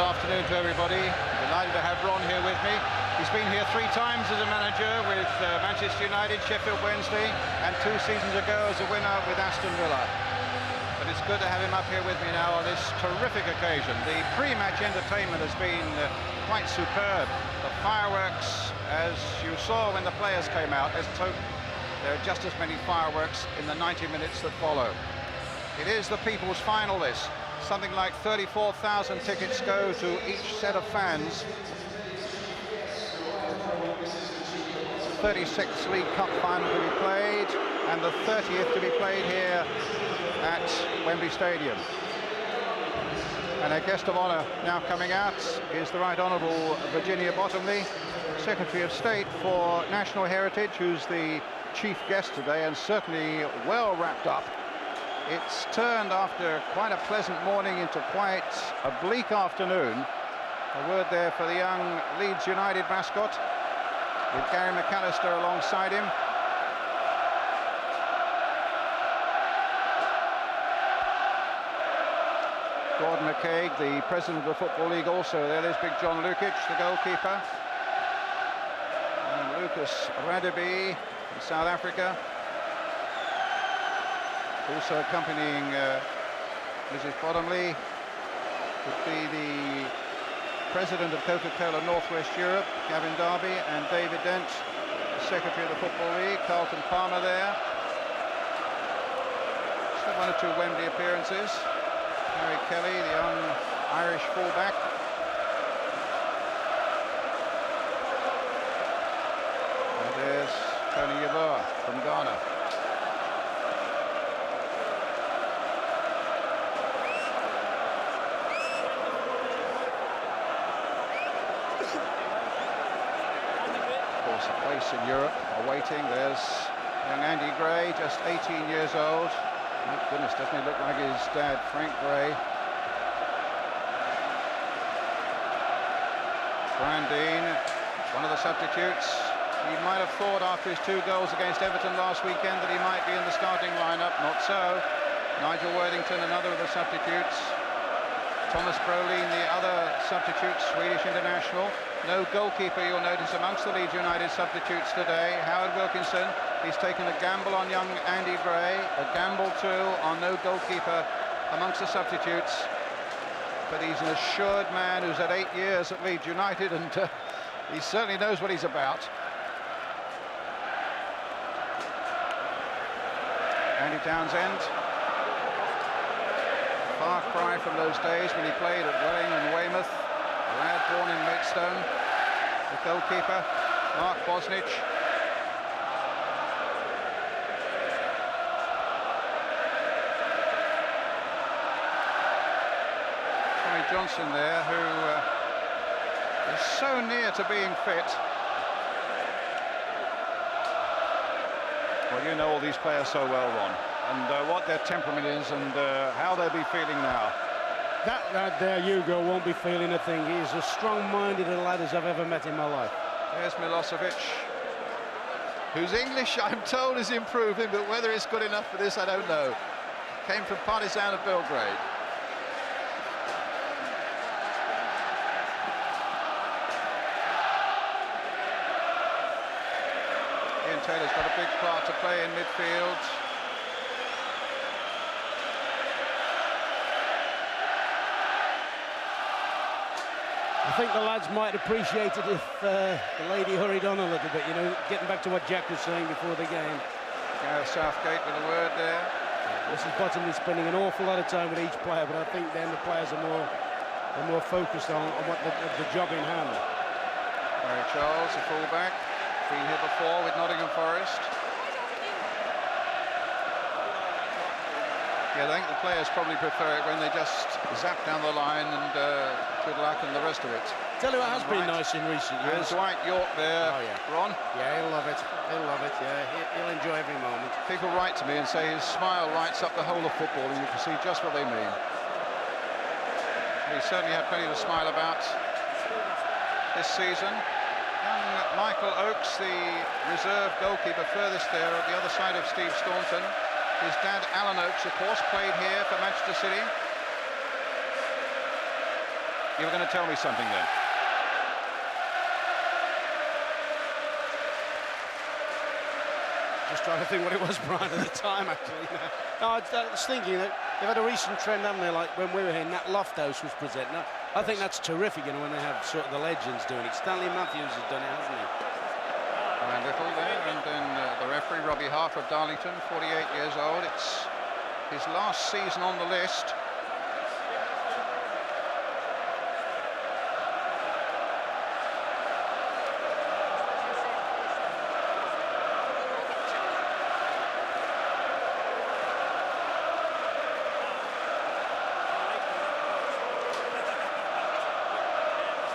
afternoon to everybody. Delighted to have Ron here with me. He's been here 3 times as a manager with Manchester United, Sheffield Wednesday, and 2 seasons ago as a winner with Aston Villa. But it's good to have him up here with me now on this terrific occasion. The pre-match entertainment has been quite superb. The fireworks, as you saw when the players came out, let's hope there are just as many fireworks in the 90 minutes that follow. It is the people's final, this. Something like 34,000 tickets go to each set of fans. 36th League Cup final to be played, and the 30th to be played here at Wembley Stadium. And our guest of honour now coming out is the Right Honourable Virginia Bottomley, Secretary of State for National Heritage, who's the chief guest today and certainly well wrapped up. It's turned after quite a pleasant morning into quite a bleak afternoon. A word there for the young Leeds United mascot, with Gary McAllister alongside him. Gordon McCaig, the president of the Football League, also there. There's big John Lukic, the goalkeeper. And Lucas Radebe from South Africa. Also accompanying Mrs. Bottomley would be the president of Coca-Cola Northwest Europe, Gavin Darby, and David Dent, the secretary of the Football League, Carlton Palmer there. So 1 or 2 Wembley appearances. Harry Kelly, the young Irish fullback. And there's Tony Yeboah from Ghana. In Europe awaiting. There's young Andy Gray, just 18 years old. My goodness, doesn't he look like his dad, Frank Gray. Brian Dean, one of the substitutes. He might have thought after his 2 goals against Everton last weekend that he might be in the starting lineup. Not so. Nigel Worthington, another of the substitutes. Thomas Brolin, the other substitute, Swedish international. No goalkeeper, you'll notice, amongst the Leeds United substitutes today. Howard Wilkinson, he's taken a gamble on young Andy Gray, a gamble too on no goalkeeper amongst the substitutes. But he's an assured man who's had 8 years at Leeds United, and he certainly knows what he's about. Andy Townsend. Far cry from those days when he played at Welling and Weymouth. A lad born in Maidstone. The goalkeeper, Mark Bosnich. Tommy Johnson there, who is so near to being fit. Well, you know all these players so well, Ron, and what their temperament is, and how they'll be feeling now. That there Hugo won't be feeling a thing. He's as strong-minded a lad as I've ever met in my life. There's Milosovic, whose English, I'm told, is improving, but whether it's good enough for this, I don't know. Came from Partizan of Belgrade. Ian Taylor's got a big part to play in midfield. I think the lads might appreciate it if the lady hurried on a little bit, you know, getting back to what Jack was saying before the game. Gareth Southgate with a word there. Mrs. Bottomley spending an awful lot of time with each player, but I think then the players are more focused on what the job in hand. Barry Charles, the fullback, been here before with Nottingham Forest. Yeah, I think the players probably prefer it when they just zap down the line and good luck and the rest of it. Tell you what has been nice in recent years. And Dwight Yorke there, oh, yeah. Ron. Yeah, he'll love it. He'll love it, yeah. He'll enjoy every moment. People write to me and say his smile lights up the whole of football, and you can see just what they mean. He certainly had plenty to smile about this season. Young Michael Oakes, the reserve goalkeeper furthest there at the other side of Steve Staunton. His dad, Alan Oakes, of course, played here for Manchester City. You were going to tell me something then. Just trying to think what it was, Brian, at the time, actually. No, I was thinking that they've had a recent trend, haven't they? Like when we were here, Nat Lofthouse was presenting. I think that's terrific, you know, when they have sort of the legends doing it. Stanley Matthews has done it, hasn't he? Brian Little there, and then the referee, Robbie Hart of Darlington, 48 years old. It's his last season on the list.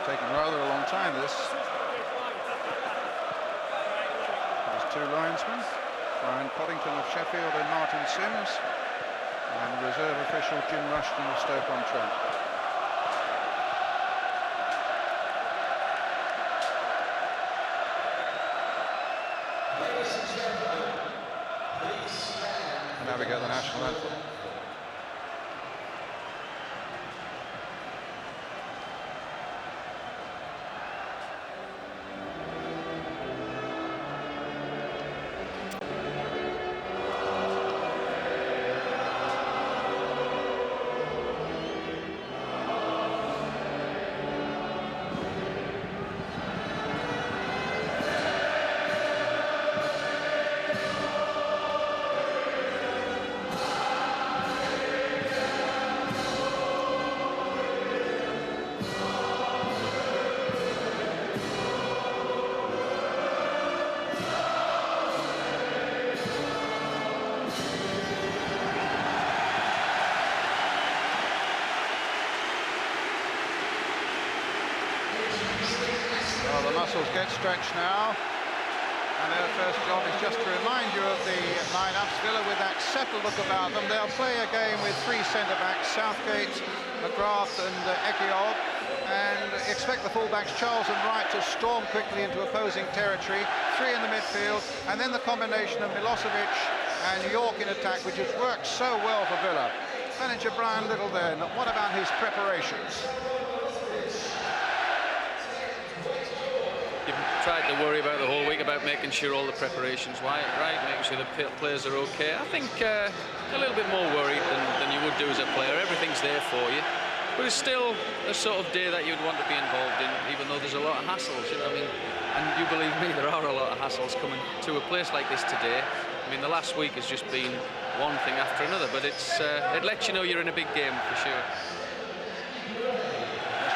Taking rather a long time, this. There's two linesmen, Brian Coddington of Sheffield and Martin Sims, and the reserve official Jim Rushton of Stoke-on-Trent. And now we get the national anthem. Well, the muscles get stretched now, and their first job is just to remind you of the lineups. Villa with that settled look about them. They'll play a game with three centre-backs, Southgate, McGrath and Ekiol, and expect the full-backs Charles and Wright to storm quickly into opposing territory. Three in the midfield, and then the combination of Milosovic and Yorke in attack, which has worked so well for Villa. Manager Brian Little then, what about his preparations? Tried to worry about the whole week about making sure all the preparations right, making sure the players are okay. I think a little bit more worried than you would do as a player. Everything's there for you, but it's still a sort of day that you'd want to be involved in, even though there's a lot of hassles, you know what I mean? And you believe me, there are a lot of hassles coming to a place like this today. I mean, the last week has just been one thing after another, but it lets you know you're in a big game for sure.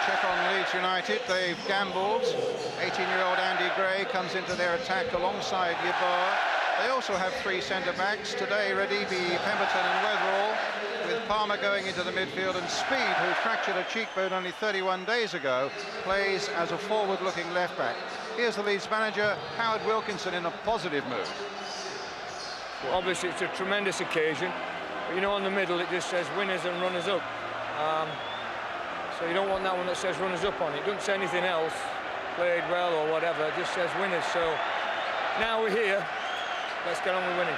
Check on Leeds United. They've gambled. 18-year-old Andy Gray comes into their attack alongside Yeboah. They also have three centre-backs today, Radibi, Pemberton and Weatherall, with Palmer going into the midfield, and Speed, who fractured a cheekbone only 31 days ago, plays as a forward-looking left-back. Here's the Leeds manager, Howard Wilkinson, in a positive mood. Well, obviously it's a tremendous occasion, but you know, in the middle it just says winners and runners up. So you don't want that one that says runners up on it. It doesn't say anything else, played well or whatever, it just says winners. So now we're here, let's get on with winning.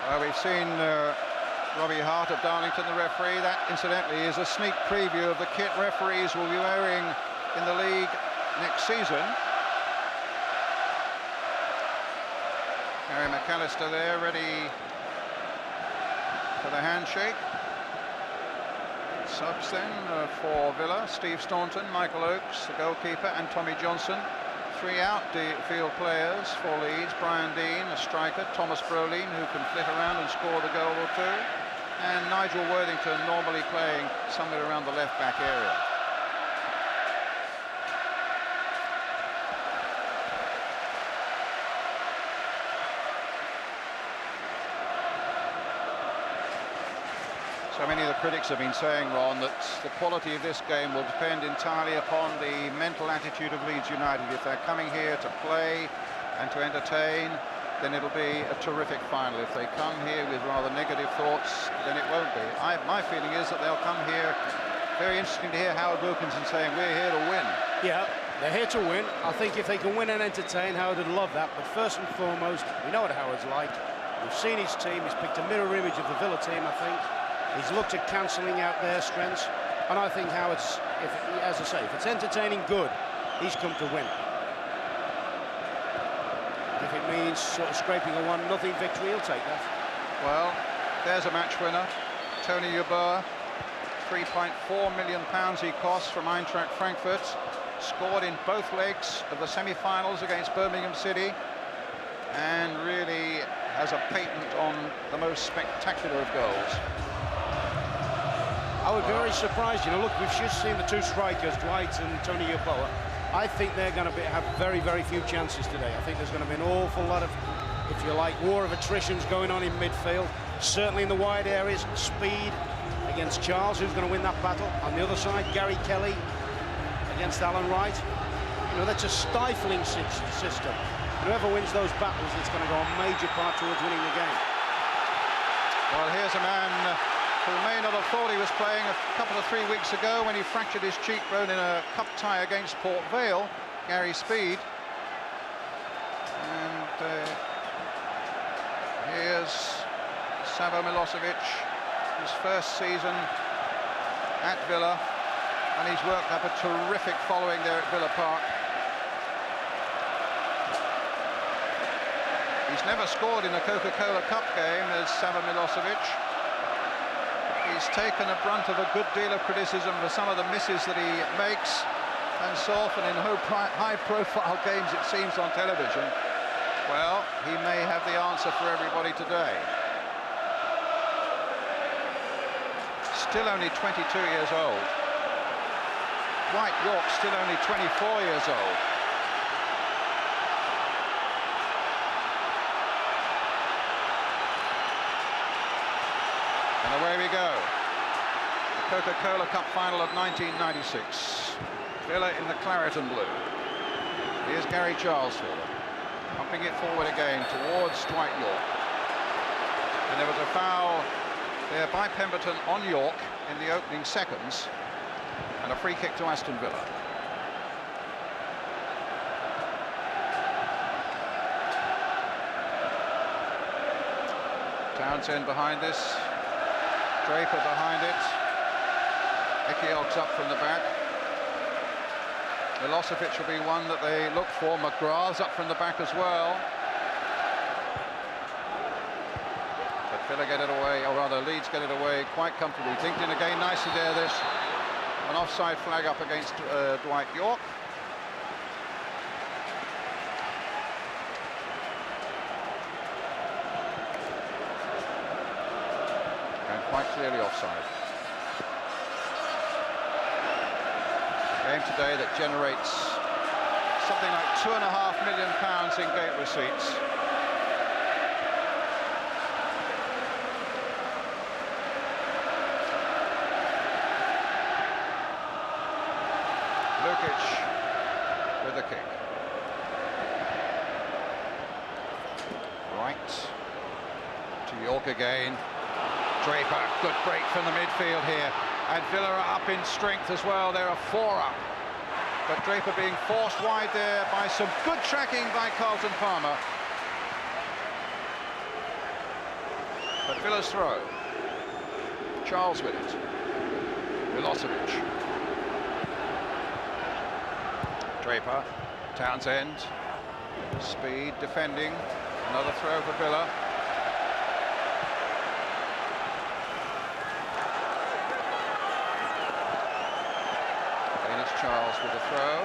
Well, we've seen Robbie Hart of Darlington, the referee. That, incidentally, is a sneak preview of the kit referees will be wearing in the league next season. Harry McAllister there, ready for the handshake. Subs then for Villa, Steve Staunton, Michael Oakes, the goalkeeper, and Tommy Johnson. Three outfield players for Leeds, Brian Dean, a striker, Thomas Brolin, who can flit around and score the goal or two, and Nigel Worthington, normally playing somewhere around the left-back area. So many of the critics have been saying, Ron, that the quality of this game will depend entirely upon the mental attitude of Leeds United. If they're coming here to play and to entertain, then it'll be a terrific final. If they come here with rather negative thoughts, then it won't be. My feeling is that they'll come here. Very interesting to hear Howard Wilkinson saying, we're here to win. Yeah, they're here to win. I think if they can win and entertain, Howard would love that. But first and foremost, we know what Howard's like. We've seen his team. He's picked a mirror image of the Villa team, I think. He's looked at cancelling out their strengths, and I think Howard's, as I say, if it's entertaining good, he's come to win. If it means sort of scraping a 1-0 victory, he'll take that. Well, there's a match winner, Tony Yeboah. £3.4 million he costs from Eintracht Frankfurt. Scored in both legs of the semi-finals against Birmingham City, and really has a patent on the most spectacular of goals. I would be very surprised, you know, look, we've just seen the two strikers, Dwight and Tony Yeboah. I think they're going to have very, very few chances today. I think there's going to be an awful lot of, if you like, war of attritions going on in midfield. Certainly in the wide areas, speed against Charles, who's going to win that battle. On the other side, Gary Kelly against Alan Wright. You know, that's a stifling system. Whoever wins those battles, it's going to go a major part towards winning the game. Well, here's a man who may not have thought he was playing a couple of 3 weeks ago when he fractured his cheekbone in a cup tie against Port Vale, Gary Speed. And here's Savo Milosovic, his first season at Villa, and he's worked up a terrific following there at Villa Park. He's never scored in a Coca-Cola Cup game as Savo Milosovic. He's taken a brunt of a good deal of criticism for some of the misses that he makes, and so often in high-profile games, it seems, on television. Well, he may have the answer for everybody today. Still only 22 years old. Dwight Yorke still only 24 years old. And away we go. The Coca-Cola Cup final of 1996. Villa in the claret and blue. Here's Gary Charles for them, pumping it forward again towards Dwight Yorke. And there was a foul there by Pemberton on Yorke in the opening seconds, and a free kick to Aston Villa. Townsend behind this. Draper behind it. Ekiog's up from the back. Milosovic will be one that they look for. McGrath's up from the back as well. But Villa get it away, or rather Leeds get it away quite comfortably. Dinked in again nicely there, this. An offside flag up against Dwight Yorke. Quite clearly offside. A game today that generates something like £2.5 million in gate receipts. Lukic with the kick. Right to Yorke again. Draper, good break from the midfield here, and Villa are up in strength as well. They're a 4 up, but Draper being forced wide there by some good tracking by Carlton Palmer. But Villa's throw. Charles with it. Milosovic. Draper, Townsend, Speed defending, another throw for Villa. Charles with a throw,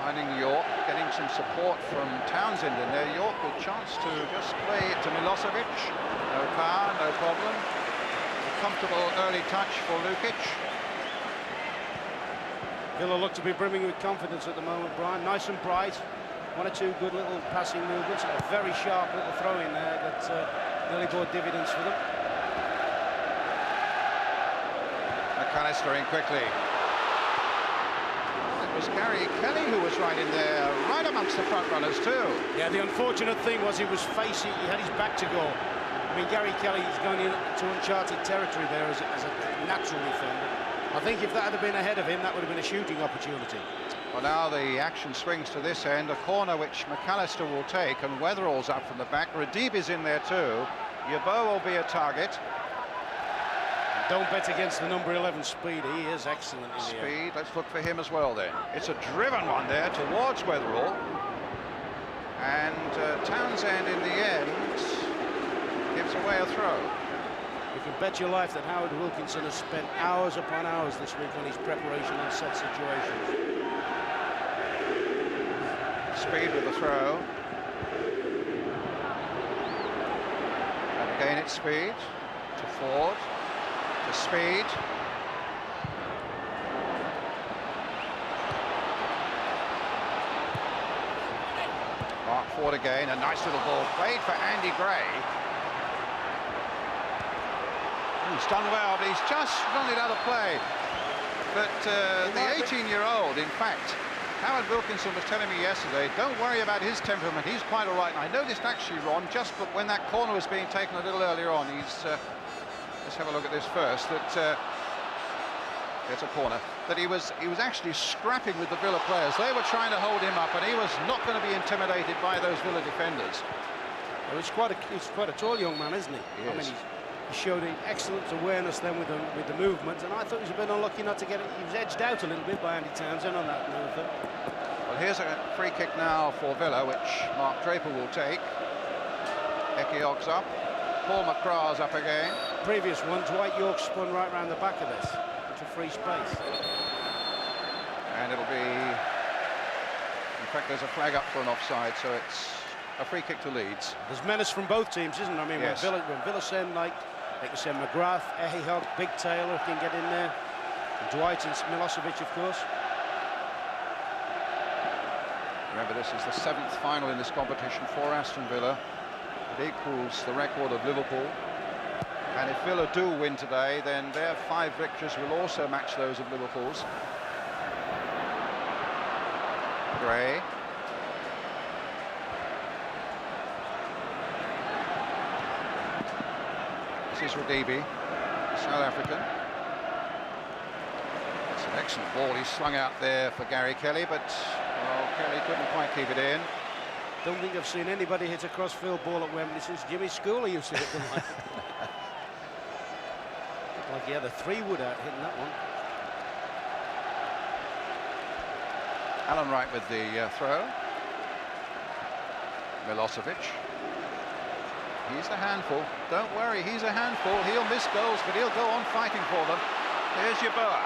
finding Yorke, getting some support from Townsend in there. Yorke with chance to just play it to Milosovic. No power, no problem. A comfortable early touch for Lukic. Villa look to be brimming with confidence at the moment, Brian. Nice and bright. 1 or 2 good little passing movements. A very sharp little throw in there that nearly brought dividends for them. McAllister in quickly. It was Gary Kelly who was right in there, right amongst the front runners too. Yeah, the unfortunate thing was he was facing, he had his back to goal. I mean, Gary Kelly is going into uncharted territory there as a natural defender. I think if that had been ahead of him, that would have been a shooting opportunity. Well, now the action swings to this end, a corner which McAllister will take, and Weatherall's up from the back. Radib is in there too. Yeboah will be a target. Don't bet against the number 11 Speed. He is excellent in the air. Speed, let's look for him as well then. It's a driven one there towards Weatherall. And Townsend in the end gives away a throw. You can bet your life that Howard Wilkinson has spent hours upon hours this week on his preparation on set situations. Speed with the throw. And again it's Speed to Ford, to Speed. Mark Ford again, a nice little ball played for Andy Gray. He's done well, but he's just run it out of play. But the 18-year-old, in fact, Howard Wilkinson was telling me yesterday, don't worry about his temperament, he's quite all right. And I noticed actually, Ron, just when that corner was being taken a little earlier on, he's, let's have a look at this first, that it's a corner, that he was actually scrapping with the Villa players. They were trying to hold him up, and he was not going to be intimidated by those Villa defenders. Well, he's quite a tall young man, isn't he? He I is. mean, he showed an excellent awareness then with the movement, and I thought he was a bit unlucky not to get it. He was edged out a little bit by Andy Townsend on that move. Well, here's a free kick now for Villa, which Mark Draper will take. Ekiog's up. Paul McGrath's up again. Previous one, Dwight Yorke spun right around the back of this into free space. And it'll be, in fact, there's a flag up for an offside, so it's a free kick to Leeds. There's menace from both teams, isn't there? I mean, Yes. when Villa send, like, they can send McGrath, Ekiog, Big Taylor can get in there, and Dwight and Milosovic, of course. Remember, this is the 7th final in this competition for Aston Villa. It equals the record of Liverpool. And if Villa do win today, then their 5 victories will also match those of Liverpool's. Gray. This is Radibi, South African. It's an excellent ball he's slung out there for Gary Kelly, but well, Kelly couldn't quite keep it in. Don't think I've seen anybody hit a cross-field ball at Wembley since Jimmy Schooler used to hit them like. Like he had a 3-wood out hitting that one. Alan Wright with the throw. Milosovic. He's a handful. Don't worry, he's a handful. He'll miss goals, but he'll go on fighting for them. Here's Yeboah.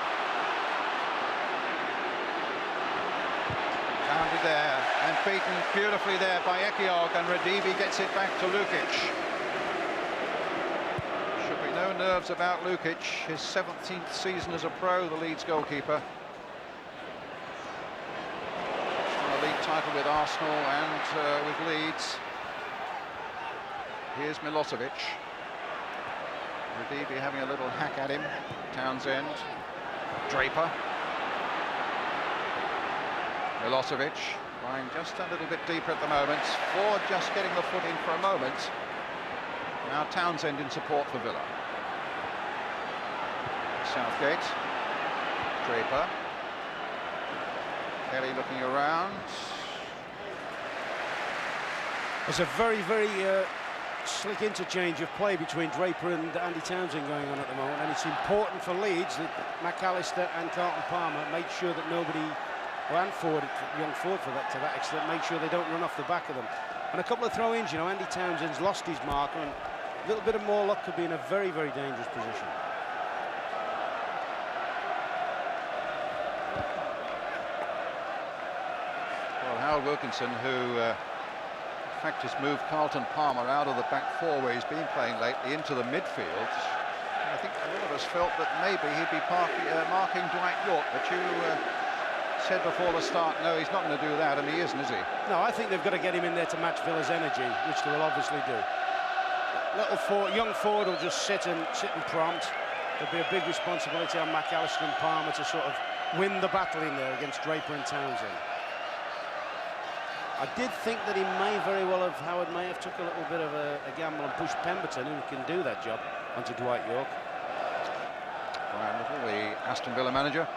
Founded there and beaten beautifully there by Ekiog, and Radibi gets it back to Lukic. Should be no nerves about Lukic, his 17th season as a pro, the Leeds goalkeeper. A league title with Arsenal and with Leeds. Here's Milosovic. Radibi having a little hack at him. Townsend. Draper. Milosovic lying just a little bit deeper at the moment. Ford just getting the foot in for a moment. Now Townsend in support for Villa. Southgate. Draper. Kelly looking around. There's a very, very slick interchange of play between Draper and Andy Townsend going on at the moment, and it's important for Leeds that McAllister and Carlton Palmer make sure that nobody, and Ford, young Ford for that, to that extent, make sure they don't run off the back of them. And a couple of throw-ins, you know, Andy Townsend's lost his marker, and a little bit of more luck could be in a very, very dangerous position. Well, Howard Wilkinson, who in fact has moved Carlton Palmer out of the back 4 where he's been playing lately into the midfield. I think a lot of us felt that maybe he'd be marking Dwight Yorke, but you said before the start, no, he's not going to do that, and he isn't, is he? No, I think they've got to get him in there to match Villa's energy, which they will obviously do. Young Ford will just sit and prompt. There'll be a big responsibility on McAllister and Palmer to sort of win the battle in there against Draper and Townsend. I did think that Howard may have took a little bit of a gamble and pushed Pemberton, who can do that job, onto Dwight Yorke. Brian Little, the Aston Villa manager.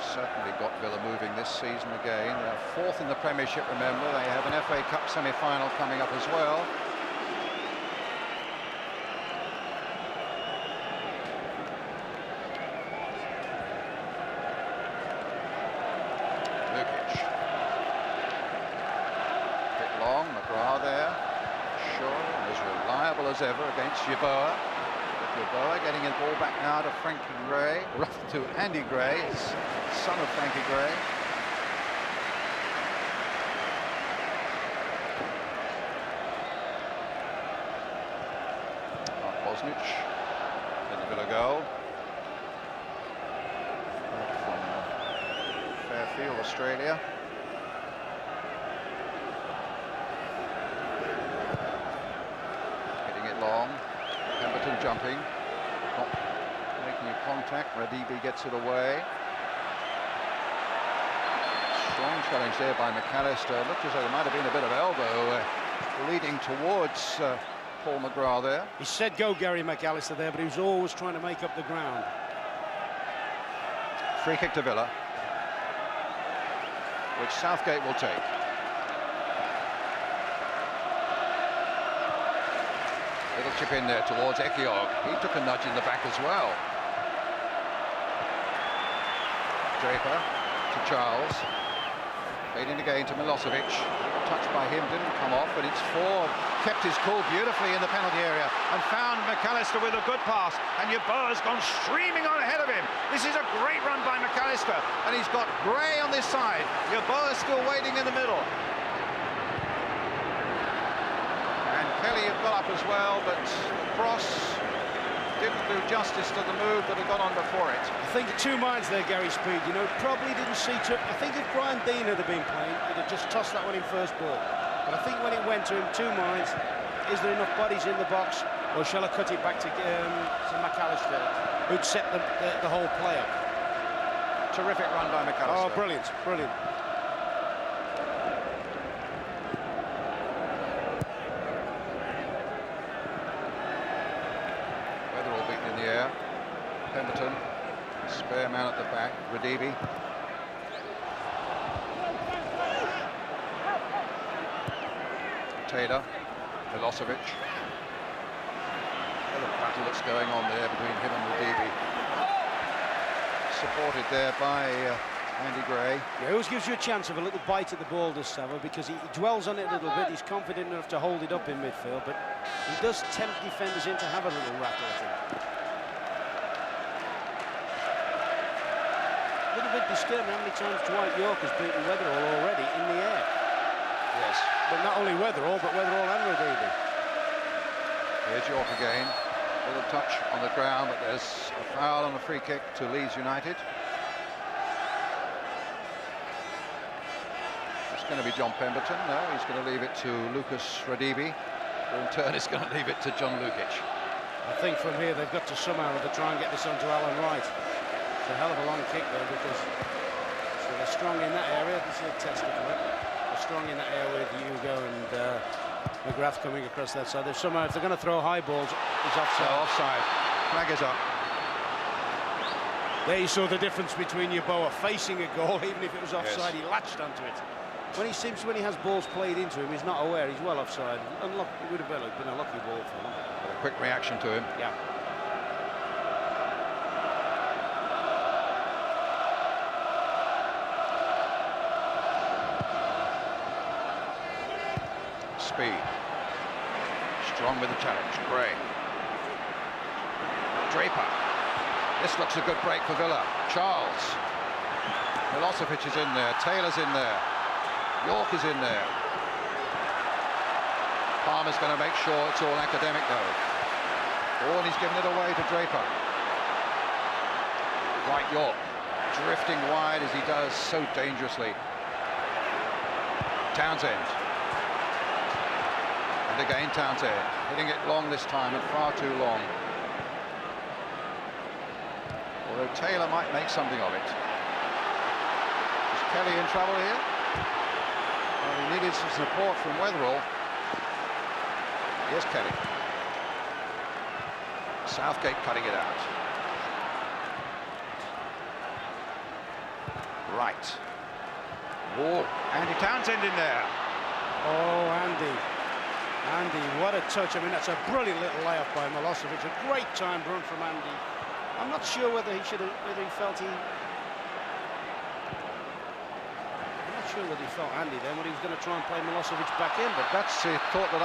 Certainly got Villa moving this season again. They're 4th in the Premiership, remember. They have an FA Cup semi-final coming up as well. as ever against Yeboah. Yeboah getting the ball back now to Frankie Gray, to Andy Gray, son of Frankie Gray. Bosnich, then Villa goal. From Fairfield, Australia. Hitting it long. Pemberton jumping, not making a contact. Radibi gets it away. Strong challenge there by McAllister. Looked as though there might have been a bit of elbow leading towards Paul McGrath there. He said go Gary McAllister there, but he was always trying to make up the ground. Free kick to Villa, which Southgate will take. Little chip in there towards Ekiog. He took a nudge in the back as well. Draper to Charles. Fading again to Milosovic. Touched by him, didn't come off, but it's Ford. Kept his cool beautifully in the penalty area and found McAllister with a good pass. And Yeboah's gone streaming on ahead of him. This is a great run by McAllister. And he's got Gray on this side. Yeboah still waiting in the middle. Kelly had got up as well, but the cross didn't do justice to the move that had gone on before it. I think the two minds there, Gary Speed, you know, probably didn't see to. I think if Brian Dean had been playing, he'd have just tossed that one in first ball. But I think when it went to him, two minds, is there enough bodies in the box, or shall I cut it back to McAllister, who'd set the whole play up? Terrific run by McAllister. Oh, brilliant, brilliant. Pemberton, spare man at the back, Radibi. Taylor, Milosovic. A battle that's going on there between him and Radibi. Supported there by Andy Gray. He always gives you a chance of a little bite at the ball, does Savo, because he dwells on it a little bit. He's confident enough to hold it up in midfield, but he does tempt defenders in to have a little rattle at him. A little bit disturbing how many times Dwight Yorke has beaten Weatherall already in the air. Yes. But not only Weatherall, but Weatherall and Radibi. Here's Yorke again. Little touch on the ground, but there's a foul and a free kick to Leeds United. It's going to be John Pemberton. No, he's going to leave it to Lucas Radibi, who in turn is going to leave it to John Lukic. I think from here they've got to somehow try and get this onto Alan Wright. It's a hell of a long kick there, because so they're strong in that area. This is a test of it. They're strong in that area with Hugo and McGrath coming across that side. They've somehow, if they're going to throw high balls, it's offside. So offside. Flag is up. There you saw the difference between Yeboah facing a goal, even if it was offside. Yes. He latched onto it. When he has balls played into him, he's not aware. He's well offside. Unlucky, it would have been a lucky ball for him. But a quick reaction to him. Yeah. Speed. Strong with the challenge. Gray. Draper. This looks a good break for Villa. Charles. Milosovic is in there. Taylor's in there. Yorke is in there. Palmer's going to make sure it's all academic though. Oh, and he's given it away to Draper. Dwight Yorke drifting wide as he does so dangerously. Townsend. And again Townsend, hitting it long this time and far too long. Although Taylor might make something of it. Is Kelly in trouble here? Well, he needed some support from Weatherall. Here's Kelly. Southgate cutting it out. Right. Oh, Andy Townsend in there. Oh, Andy. Andy, what a touch. I mean, that's a brilliant little layup by Milosovic. A great time run from Andy. I'm not sure whether he felt he... I'm not sure that he felt Andy then when he was going to try and play Milosovic back in, but That's the thought that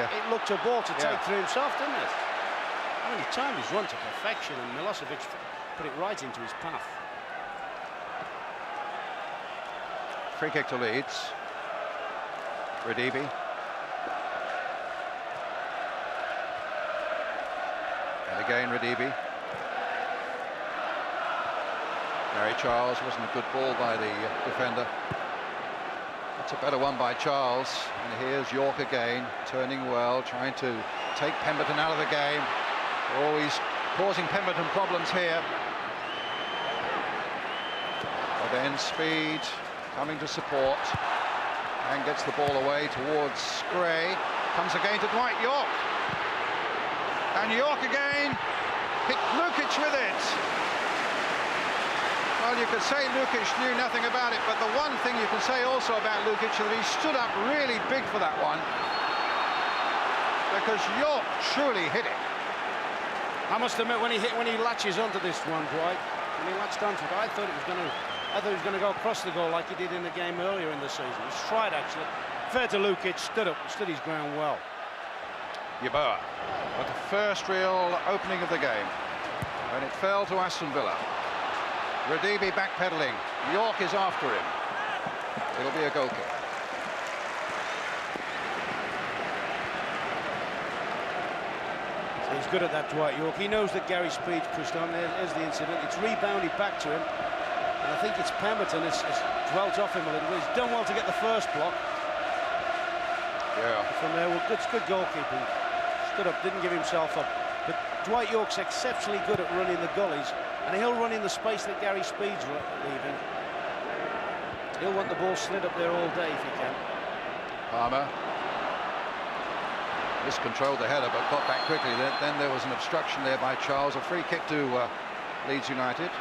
it looked a ball to Yeah. take through himself, didn't it? I mean, he timed his run to perfection, and Milosovic put it right into his path. Free kick to Leeds. Radibi. And again Radibi. Gary Charles, wasn't a good ball by the defender. That's a better one by Charles. And here's Yorke again, turning well, trying to take Pemberton out of the game. Always causing Pemberton problems here. But then Speed coming to support and gets the ball away towards Gray. Comes again to Dwight Yorke. And Yorke again. Hit Lukic with it. Well, you could say Lukic knew nothing about it, but the one thing you can say also about Lukic is that he stood up really big for that one, because Yorke truly hit it. I must admit, when he latches onto this one, Dwight, when he latched onto it, I thought he was going to go across the goal like he did in the game earlier in the season. He's tried, actually. Fair to Lukic, stood his ground well. Yeboah, but the first real opening of the game, and it fell to Aston Villa. Radibi backpedaling. Yorke is after him. It'll be a goal kick. So he's good at that, Dwight Yorke. He knows that Gary Speed's pushed on. There's the incident. It's rebounded back to him. And I think it's Pemberton has dwelt off him a little bit. He's done well to get the first block. Yeah. From there, well, good goalkeeping. Stood up, didn't give himself up. But Dwight Yorke's exceptionally good at running the gullies, and he'll run in the space that Gary Speed's leaving. He'll want the ball slid up there all day if he can. Palmer miscontrolled the header, but got back quickly. Then there was an obstruction there by Charles. A free kick to Leeds United.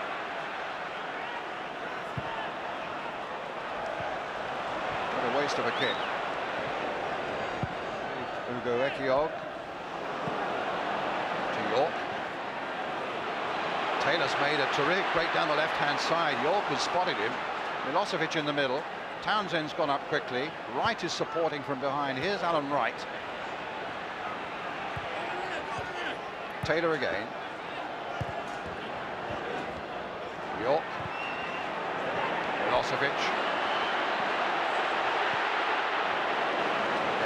What a waste of a kick. Ugo Ekiog to Yorke. Taylor's made a terrific break down the left-hand side. Yorke has spotted him. Milosovic in the middle. Townsend's gone up quickly. Wright is supporting from behind. Here's Alan Wright. Taylor again. Yorke. Milosovic.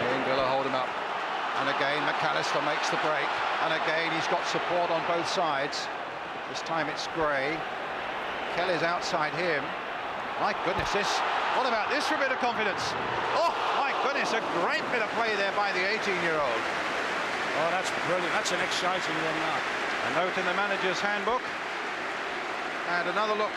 Again, Villa hold him up. And again, McAllister makes the break. And again, he's got support on both sides. This time it's Gray. Kelly's outside him. My goodness, what about this for a bit of confidence? Oh, my goodness, a great bit of play there by the 18-year-old. Oh, that's brilliant. That's an exciting one now. A note in the manager's handbook. And another look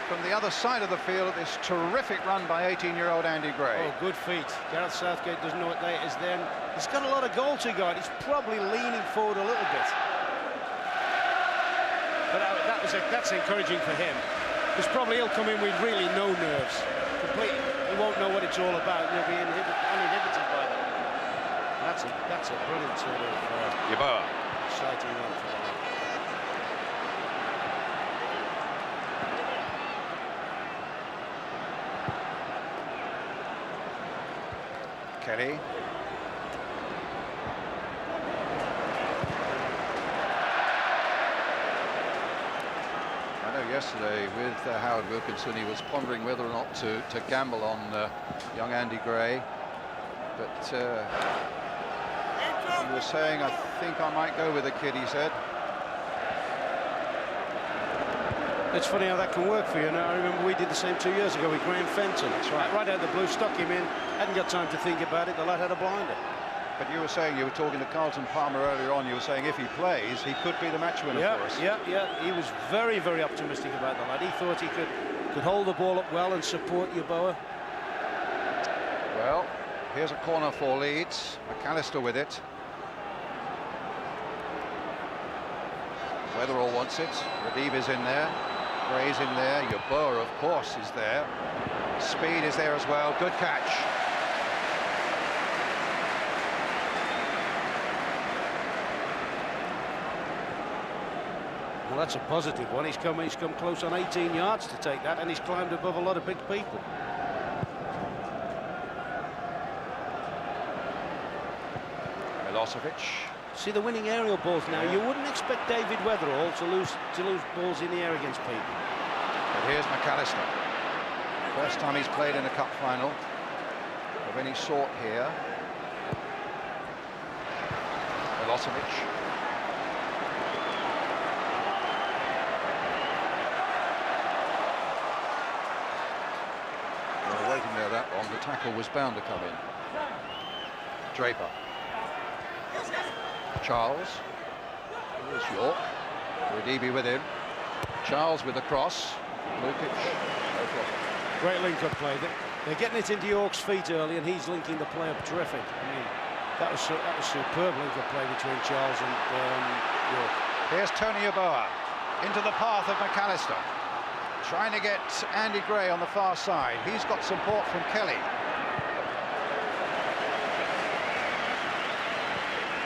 from the other side of the field at this terrific run by 18-year-old Andy Gray. Oh, good feet. Gareth Southgate doesn't know what that is then. He's got a lot of goal to go. He's probably leaning forward a little bit. But that's encouraging for him. Because probably he'll come in with really no nerves. Completely. He won't know what it's all about. He'll be uninhibited by that. That's a brilliant sort of Yeboah. exciting run for them. Kelly. I know yesterday with Howard Wilkinson, he was pondering whether or not to gamble on young Andy Gray, but he was saying, I think I might go with the kid, he said. It's funny how that can work for you. Now, I remember we did the same 2 years ago with Graham Fenton. That's right. Right out of the blue, stuck him in, hadn't got time to think about it. The lad had a blinder. But you were saying, you were talking to Carlton Palmer earlier on, you were saying if he plays, he could be the match winner for us. Yeah. He was very, very optimistic about the lad. He thought he could hold the ball up well and support Yeboah. Well, here's a corner for Leeds. McAllister with it. Weatherall wants it. Radibi's in there. Gray's in there. Yeboah, of course, is there. Speed is there as well. Good catch. Well, that's a positive one. He's come close on 18 yards to take that, and he's climbed above a lot of big people. Milosovic. See the winning aerial balls now. You wouldn't expect David Weatherall to lose balls in the air against people. But here's McAllister. First time he's played in a cup final of any sort here. Milosovic. Well, waiting there that long, the tackle was bound to come in. Draper. Charles. Here's Yorke. Radibi with him. Charles with the cross. Lukic. Great link-up play. They're getting it into Yorke's feet early, and he's linking the play up terrific. I mean, that was superb link-up play between Charles and Yorke. Here's Tony Yeboah into the path of McAllister, trying to get Andy Gray on the far side. He's got support from Kelly.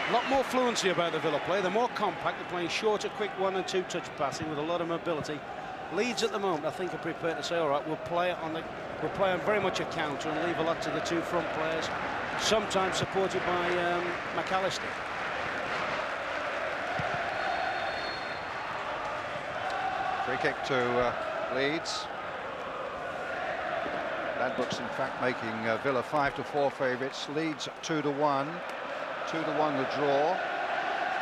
A lot more fluency about the Villa play. They're more compact. They're playing shorter, quick 1- and 2-touch passing with a lot of mobility. Leeds at the moment, I think, are prepared to say, all right, we'll play on very much a counter and leave a lot to the two front players, sometimes supported by McAllister. Free kick to Leeds. Ladbrokes, in fact, making Villa 5-4 favourites. Leeds 2-1. 2-1 the draw.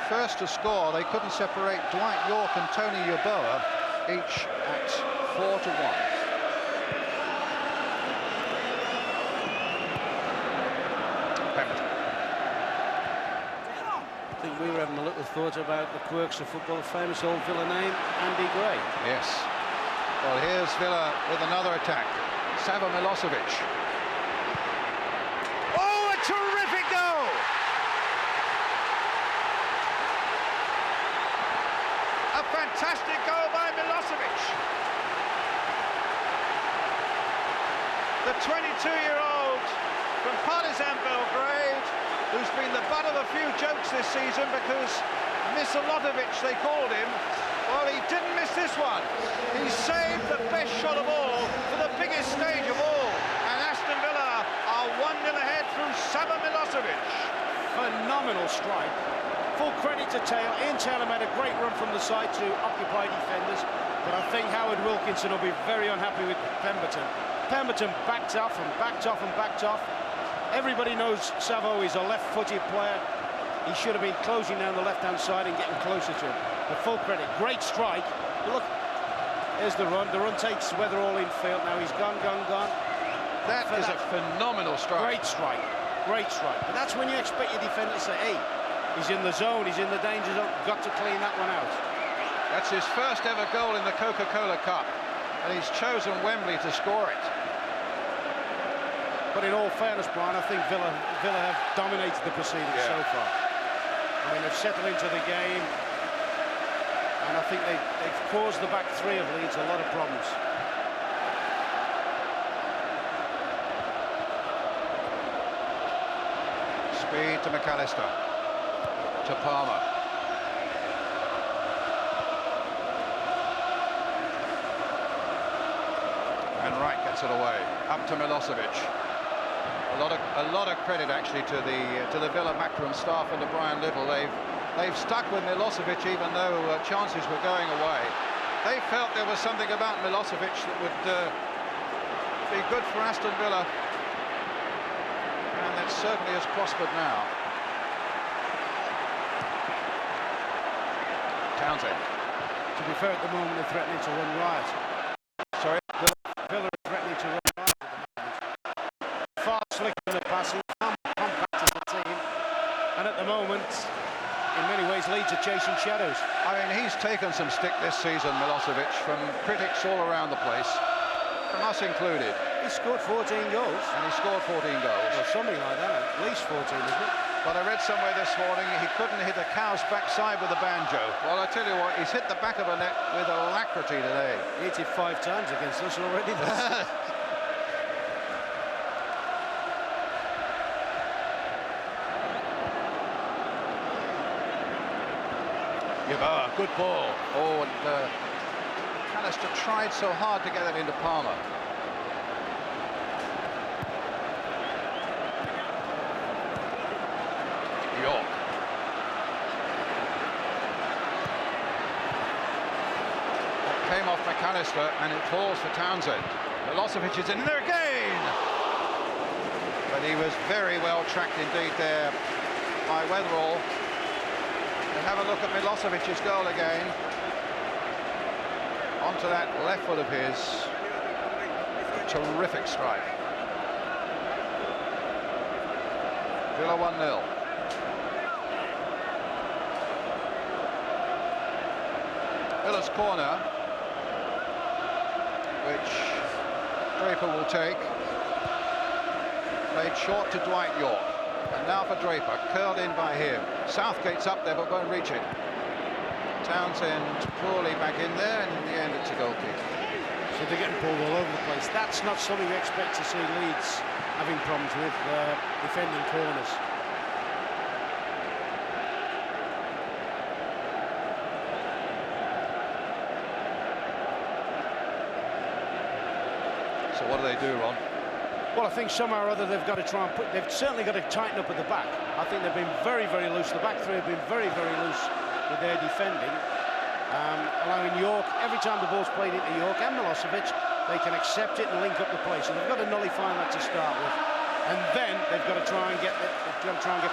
First to score, they couldn't separate Dwight Yorke and Tony Yeboah, each at 4-1. Pemberton. I think we were having a little thought about the quirks of football. Famous old Villa name, Andy Gray. Yes. Well, here's Villa with another attack. Savo Milosovic. Oh, a terrific goal! A fantastic goal by Milosovic. The 22-year-old from Partizan Belgrade, who's been the butt of a few jokes this season because Milosovic, they called him. Well, he didn't miss this one. He saved the best shot of all for the biggest stage of all. And Aston Villa are 1-0 ahead through Savo Milosovic. Phenomenal strike. Full credit to Taylor. Ian Taylor made a great run from the side to occupy defenders, but I think Howard Wilkinson will be very unhappy with Pemberton. Pemberton backed off and backed off and backed off. Everybody knows Savo is a left-footed player. He should have been closing down the left-hand side and getting closer to him. The full credit. Great strike. But look, there's the run. The run takes Weatherall in field. Now he's gone. That is a phenomenal strike. Great strike. Great strike. But that's when you expect your defender to say, hey, he's in the zone, he's in the danger zone, got to clean that one out. That's his first ever goal in the Coca-Cola Cup, and he's chosen Wembley to score it. But in all fairness, Brian, I think Villa have dominated the proceedings so far. I mean, they've settled into the game, and I think they've caused the back three of Leeds a lot of problems. Speed to McAllister. To Palmer. And Wright gets it away. Up to Milosovic. A lot of credit actually to the Villa backroom staff and to Brian Little. They've stuck with Milosovic even though chances were going away. They felt there was something about Milosovic that would be good for Aston Villa, and that certainly has prospered now. Townsend. To be fair, at the moment they're threatening to run riot. Sorry? Villa are threatening to run riot at the moment. Far slicker in the passing, compact as a team, and at the moment, in many ways, Leeds are chasing shadows. I mean, he's taken some stick this season, Milosovic, from critics all around the place, from us included. He scored 14 goals. And he scored 14 goals. Or something like that, at least 14, isn't it? But I read somewhere this morning he couldn't hit a cow's backside with a banjo. Well, I tell you what, he's hit the back of a net with alacrity today. He hit it 5 times against us already. Yeboah, good ball. Oh, and McAllister tried so hard to get it into Palmer. Yorke. off McAllister, and it falls for Townsend. Milosovic is in there again, but he was very well tracked indeed there by Weatherall. And have a look at Milosevic's goal again. Onto that left foot of his. Terrific strike. Villa 1-0. Villa's corner, which Draper will take. Played short to Dwight Yorke. And now for Draper, curled in by him. Southgate's up there but won't reach it. Townsend poorly back in there, and in the end it's a goal kick. So they're getting pulled all over the place. That's not something we expect to see Leeds having problems with, defending corners. So what do they do, Ron? Well, I think somehow or other they've got to try and they've certainly got to tighten up at the back. I think they've been very, very loose. The back three have been very, very loose with their defending. Allowing Yorke, every time the ball's played into Yorke and Milosovic, they can accept it and link up the play. So they've got to nullify that to start with. And then they've got to try and get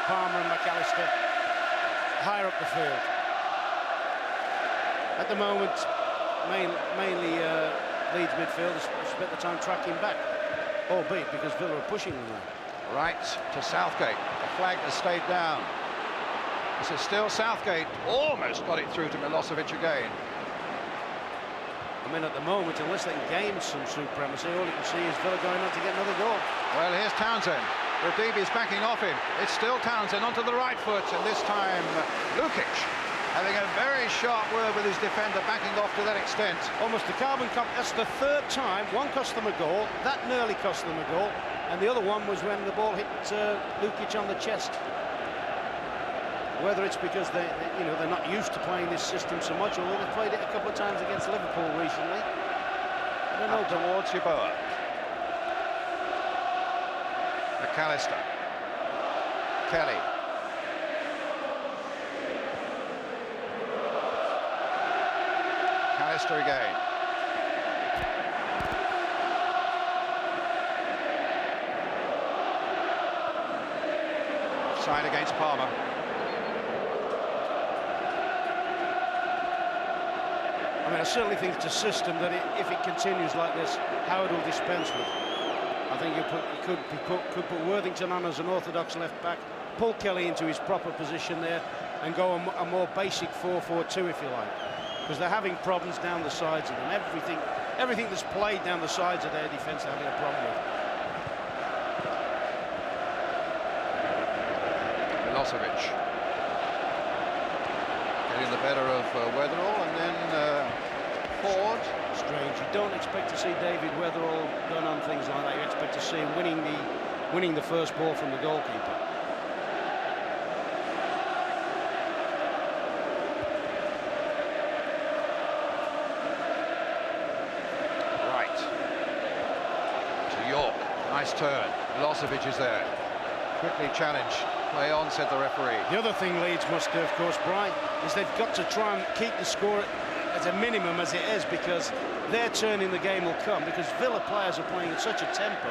Palmer and McAllister higher up the field. At the moment, mainly Leeds midfielders spent the time tracking back, albeit because Villa are pushing them now. Right to Southgate. The flag has stayed down. This is still Southgate. Almost got it through to Milosovic again. I mean, at the moment, unless they can gain some supremacy, all you can see is Villa going on to get another goal. Well, here's Townsend. Radibi's backing off him. It's still Townsend onto the right foot, and this time Lukic having a very sharp word with his defender, backing off to that extent. Almost a carbon copy. That's the third time. One cost them a goal. That nearly cost them a goal. And the other one was when the ball hit Lukic on the chest. Whether it's because they're not used to playing this system so much, although they've played it a couple of times against Liverpool recently. I don't know. Towards Yeboah. McAllister. Kelly. McAllister again. Offside against Palmer. I mean, I certainly think it's a system that if it continues like this, Howard will dispense with. I think you could put Worthington on as an orthodox left back, pull Kelly into his proper position there, and go a more basic 4-4-2, if you like, because they're having problems down the sides of them. Everything that's played down the sides of their defence, they're having a problem with. Milosovic getting the better of Weatherall, and then Ford. Strange. You don't expect to see David Weatherall done on things like that. You expect to see him winning the first ball from the goalkeeper. Right to Yorke. Nice turn. Milosovic is there. Quickly challenged. Play on, said the referee. The other thing Leeds must do, of course, Brian, is they've got to try and keep the score as a minimum as it is, because their turn in the game will come, because Villa players are playing at such a tempo.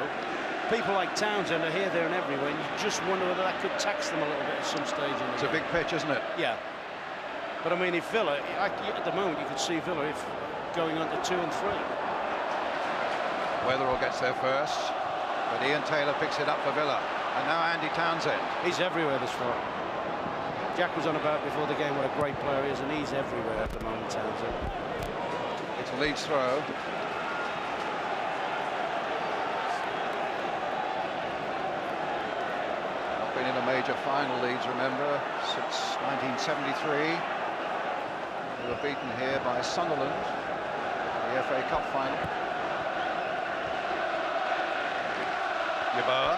People like Townsend are here, there and everywhere, and you just wonder whether that could tax them a little bit at some stage in the game. It's a big pitch, isn't it? Yeah. But I mean, if Villa, at the moment, you could see Villa if going on to 2 and 3. Weatherall gets there first, but Ian Taylor picks it up for Villa. And now Andy Townsend. He's everywhere this far. Jack was on about before the game what a great player he is, and he's everywhere at the moment, Townsend. It's a Leeds throw. Not been in a major final, Leeds, remember, since 1973. They were beaten here by Sunderland in the FA Cup final. Yeboah.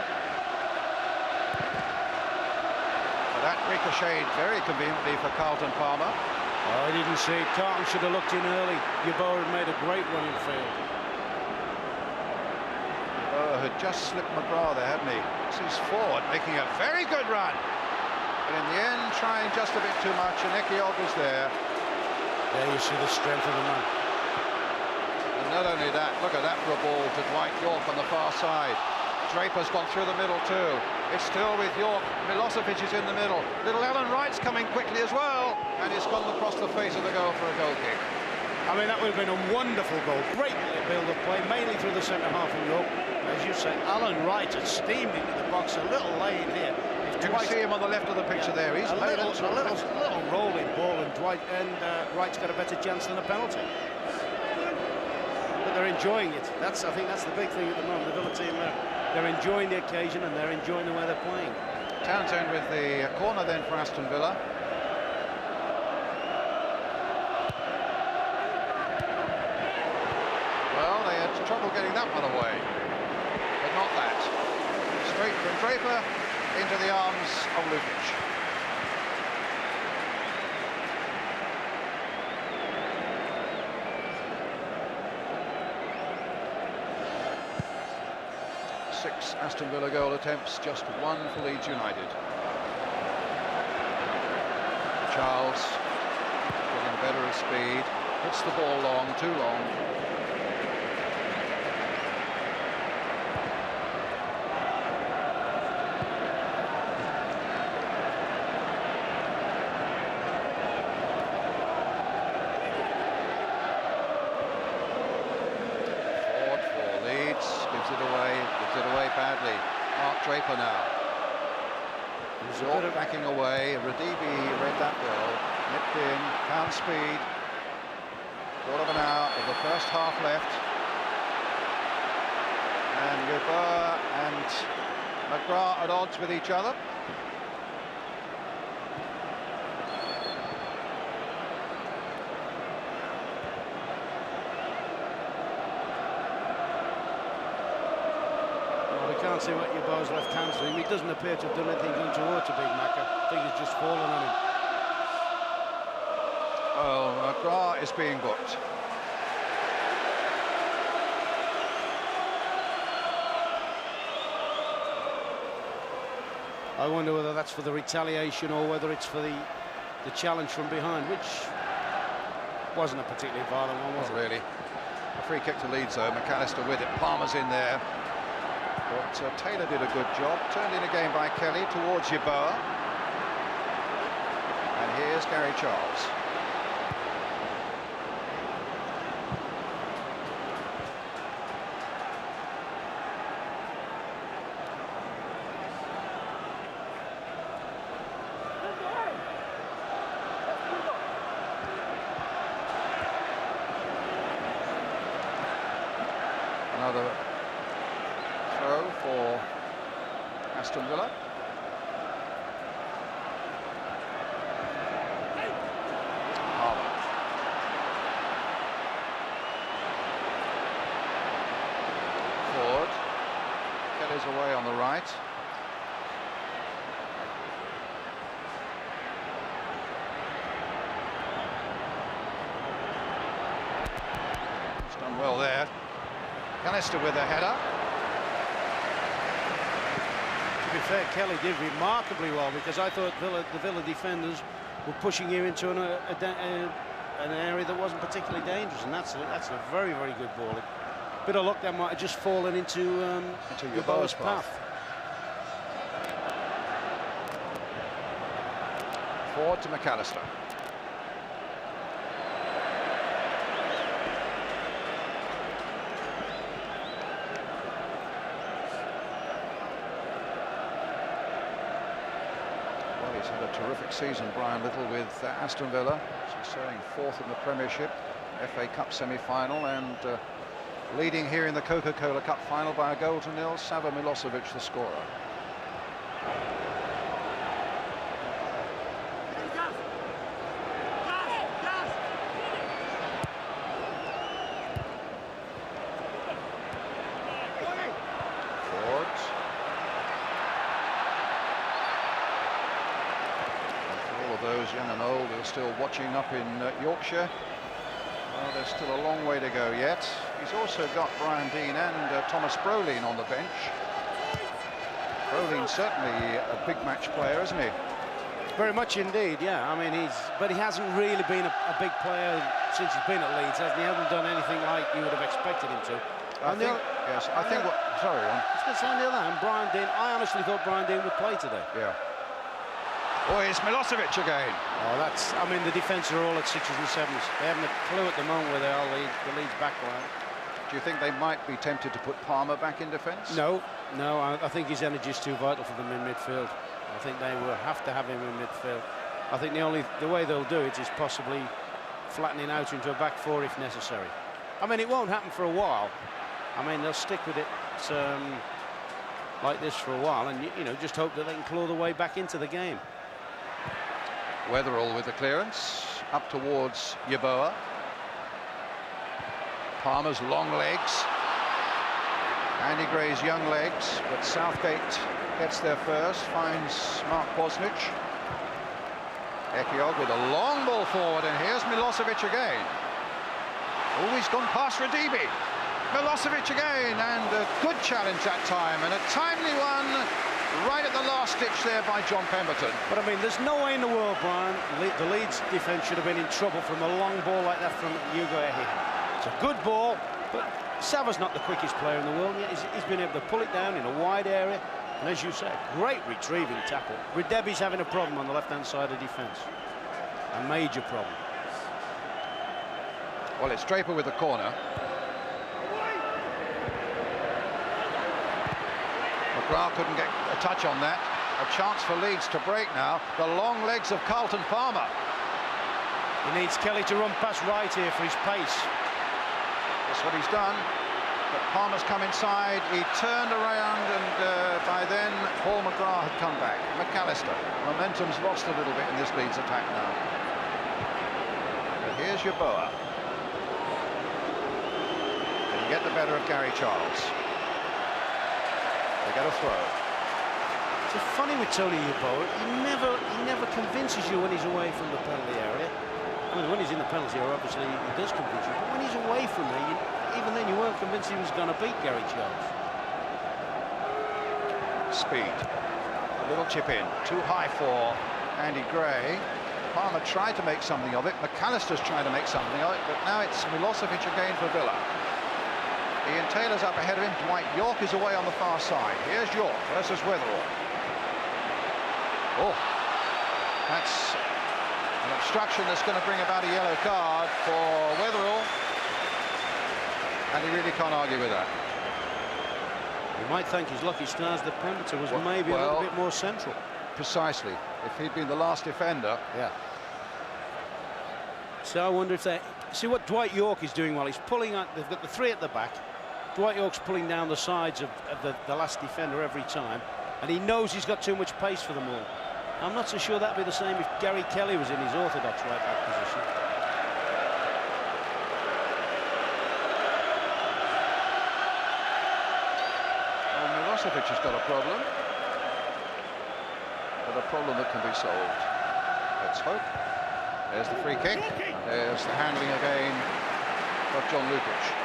That ricocheted very conveniently for Carlton Palmer. Oh, I didn't see it. Carlton should have looked in early. Yeboah had made a great run in field. Yeboah had just slipped McGrath there, hadn't he? This is Ford making a very good run. But in the end, trying just a bit too much, and Ekiog was there. There you see the strength of the man. And not only that, look at that for a ball to Dwight Yorke on the far side. Draper's gone through the middle too. It's still with Yorke. Milosovic is in the middle. Little Alan Wright's coming quickly as well, and it's gone across the face of the goal for a goal kick. I mean, that would have been a wonderful goal. Great build-up play, mainly through the centre half of Yorke. As you say, Alan Wright has steamed into the box. A little lane here. You can see him on the left of the picture there. He's a made little rolling ball, and Wright's got a better chance than a penalty. But they're enjoying it. I think that's the big thing at the moment. The Villa team, they're enjoying the occasion and they're enjoying the way they're playing. Townsend with the corner then for Aston Villa. Well, they had trouble getting that one away, but not that. Straight from Draper into the arms of Lukic. Six Aston Villa goal attempts, just one for Leeds United. Charles getting better of speed, hits the ball long, too long. Gives it away badly. Mark Draper now. Yorke backing away. Radibi read that well. Nipped in, found speed. Quarter of an hour of the first half left. And Yeboah and McGrath at odds with each other. Can't see what Yeboah's left hand's doing. He doesn't appear to have done anything towards a Big Macca. I think he's just fallen on him. Oh, McGrath is being booked. I wonder whether that's for the retaliation or whether it's for the challenge from behind, which wasn't a particularly violent one, was it? Really. A free kick to Leeds though. McAllister with it. Palmer's in there. But Taylor did a good job. Turned in again by Kelly towards Yeboah. And here's Gary Charles. Another throw for Aston Villa. Palmer. Forward. Kelly's away on the right. He's done well there. Callister with a header. To be fair, Kelly did remarkably well, because I thought the Villa defenders were pushing him into an area that wasn't particularly dangerous, and that's a very, very good ball. A bit of luck, that might have just fallen into Yeboah's path. Forward to McAllister. He's had a terrific season, Brian Little, with Aston Villa. He's showing fourth in the Premiership, FA Cup semi-final, and leading here in the Coca-Cola Cup final by a goal to nil. Sava Milosovic, the scorer. Those young and old who are still watching up in Yorkshire, well, there's still a long way to go yet. He's also got Brian Deane and Thomas Brolin on the bench. Brolin's certainly a big match player, isn't he? Very much indeed, yeah. I mean, but he hasn't really been a big player since he's been at Leeds, hasn't he? He hasn't done anything like you would have expected him to. I think sorry, Ron. I was going to say on the other hand, Brian Dean, I honestly thought Brian Dean would play today. Yeah. Oh, it's Milosovic again. Oh, I mean, the defence are all at 6s and 7s. They haven't a clue at the moment where they are, the Leeds back line. Do you think they might be tempted to put Palmer back in defence? No, I think his energy is too vital for them in midfield. I think they will have to have him in midfield. I think the way they'll do it is possibly flattening out into a back four if necessary. I mean, it won't happen for a while. I mean, they'll stick with it like this for a while, and you know, just hope that they can claw their way back into the game. Weatherall with the clearance up towards Yeboah. Palmer's long legs. Andy Gray's young legs, but Southgate gets there first, finds Mark Bosnich. Ekiog with a long ball forward, and here's Milosovic again. Oh, he's gone past Radibi. Milosovic again, and a good challenge that time, and a timely one right at the last ditch there by John Pemberton. But I mean, there's no way in the world, Brian, the Leeds defence should have been in trouble from a long ball like that from Hugo Ekiog. It's a good ball, but Sava's not the quickest player in the world yet. He's been able to pull it down in a wide area, and as you say, a great retrieving tackle. Radibi's having a problem on the left-hand side of defence, a major problem. Well, it's Draper with the corner. McGrath couldn't get a touch on that. A chance for Leeds to break now. The long legs of Carlton Palmer. He needs Kelly to run past right here for his pace. That's what he's done. But Palmer's come inside. He turned around, and by then Paul McGrath had come back. McAllister. Momentum's lost a little bit in this Leeds attack now. But here's Yeboah. Can he get the better of Gary Charles? They get a throw. It's funny with Tony Yeboah. He never convinces you when he's away from the penalty area. I mean, when he's in the penalty area, obviously he does convince you. But when he's away from there, even then you weren't convinced he was going to beat Gary Charles. Speed. A little chip in. Too high for Andy Gray. Palmer tried to make something of it. McAllister's trying to make something of it. But now it's Milosovic again for Villa. Ian Taylor's up ahead of him. Dwight Yorke is away on the far side. Here's Yorke versus Weatherall. Oh, that's an obstruction that's going to bring about a yellow card for Weatherall. And he really can't argue with that. You might thank his lucky stars that Pemberton was maybe a little bit more central. Precisely. If he'd been the last defender. Yeah. So I wonder if they... See what Dwight Yorke is doing while he's pulling out... They've got the three at the back. Dwight Yorke's pulling down the sides of the last defender every time. And he knows he's got too much pace for them all. I'm not so sure that'd be the same if Gary Kelly was in his orthodox right-back position. Well, Milosovic has got a problem. But a problem that can be solved. Let's hope. There's the free kick. There's the handling again of John Lukic.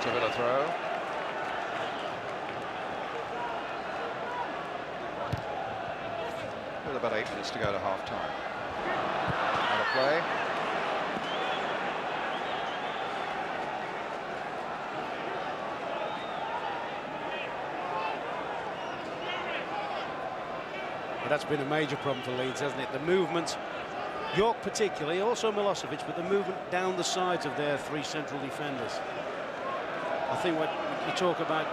Villa throw. With about 8 minutes to go to half-time. Out of play. But that's been a major problem for Leeds, hasn't it? The movement, Yorke particularly, also Milosovic, but the movement down the sides of their three central defenders. I think what you talk about,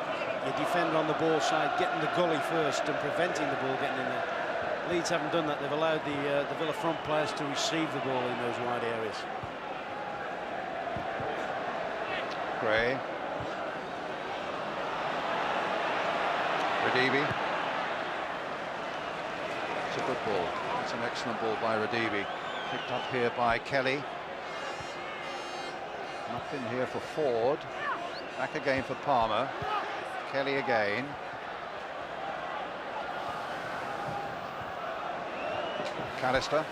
your defender on the ball side getting the gully first and preventing the ball getting in there. Leeds haven't done that. They've allowed the Villa front players to receive the ball in those wide areas. Gray. Radibi. It's a good ball. It's an excellent ball by Radibi. Picked up here by Kelly. Up in here for Ford. Back again for Palmer. Kelly again. Callister.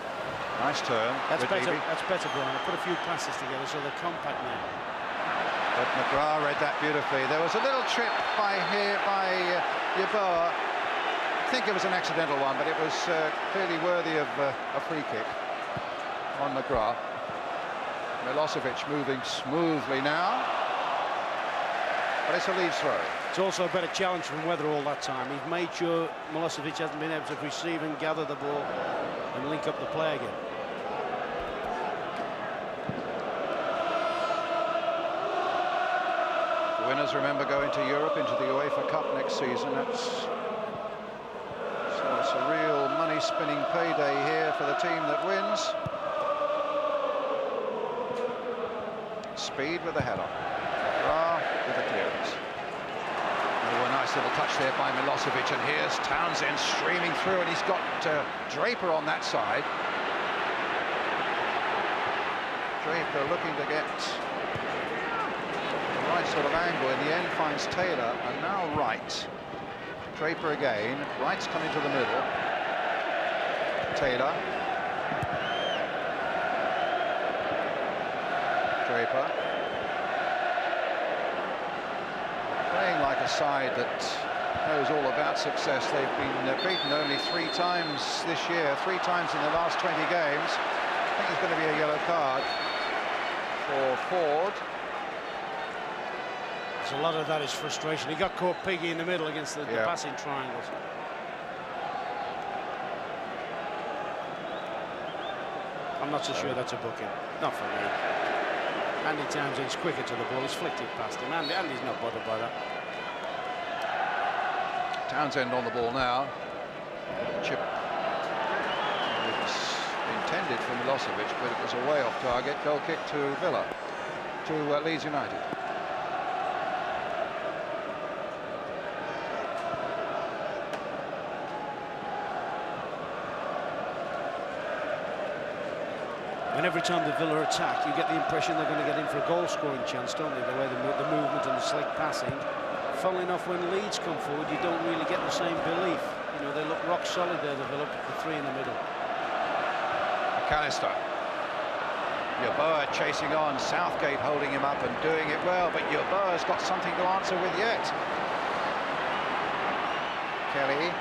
Nice turn. That's better. That's better, Brian. Put a few passes together so they're compact now. But McGrath read that beautifully. There was a little trip by Yeboah. I think it was an accidental one, but it was clearly worthy of a free kick on McGrath. Milosovic moving smoothly now, but it's a Leeds throw. It's also a better challenge from Weatherall that time. He's made sure Milosovic hasn't been able to receive and gather the ball and link up the play again. The winners, remember, going to Europe into the UEFA Cup next season. So it's a real money-spinning payday here for the team that wins. Speed with the header. With the clearance. Oh, a nice little touch there by Milosovic, and here's Townsend streaming through, and he's got Draper on that side. Draper looking to get the right sort of angle. In the end finds Taylor, and now Wright. Draper again. Wright's coming to the middle. Taylor. Draper. Playing like a side that knows all about success. They've been beaten only 3 times this year, 3 times in the last 20 games. I think there's going to be a yellow card for Ford. So a lot of that is frustration. He got caught piggy in the middle against the passing triangles. I'm not so sure that's a booking. Not for me. Andy Townsend's quicker to the ball. He's flicked it past him. Andy's not bothered by that. Townsend on the ball now. Chip. It was intended for Milosovic, but it was a way off target. Goal kick to Villa, to Leeds United. And every time the Villa attack, you get the impression they're going to get in for a goal-scoring chance, don't they? The way the movement and the slick passing. Funnily enough, when Leeds come forward, you don't really get the same belief. You know, they look rock solid there, the Villa, the 3 in the middle. McAllister. Yeboah chasing on, Southgate holding him up and doing it well, but Yeboah's got something to answer with yet. Kelly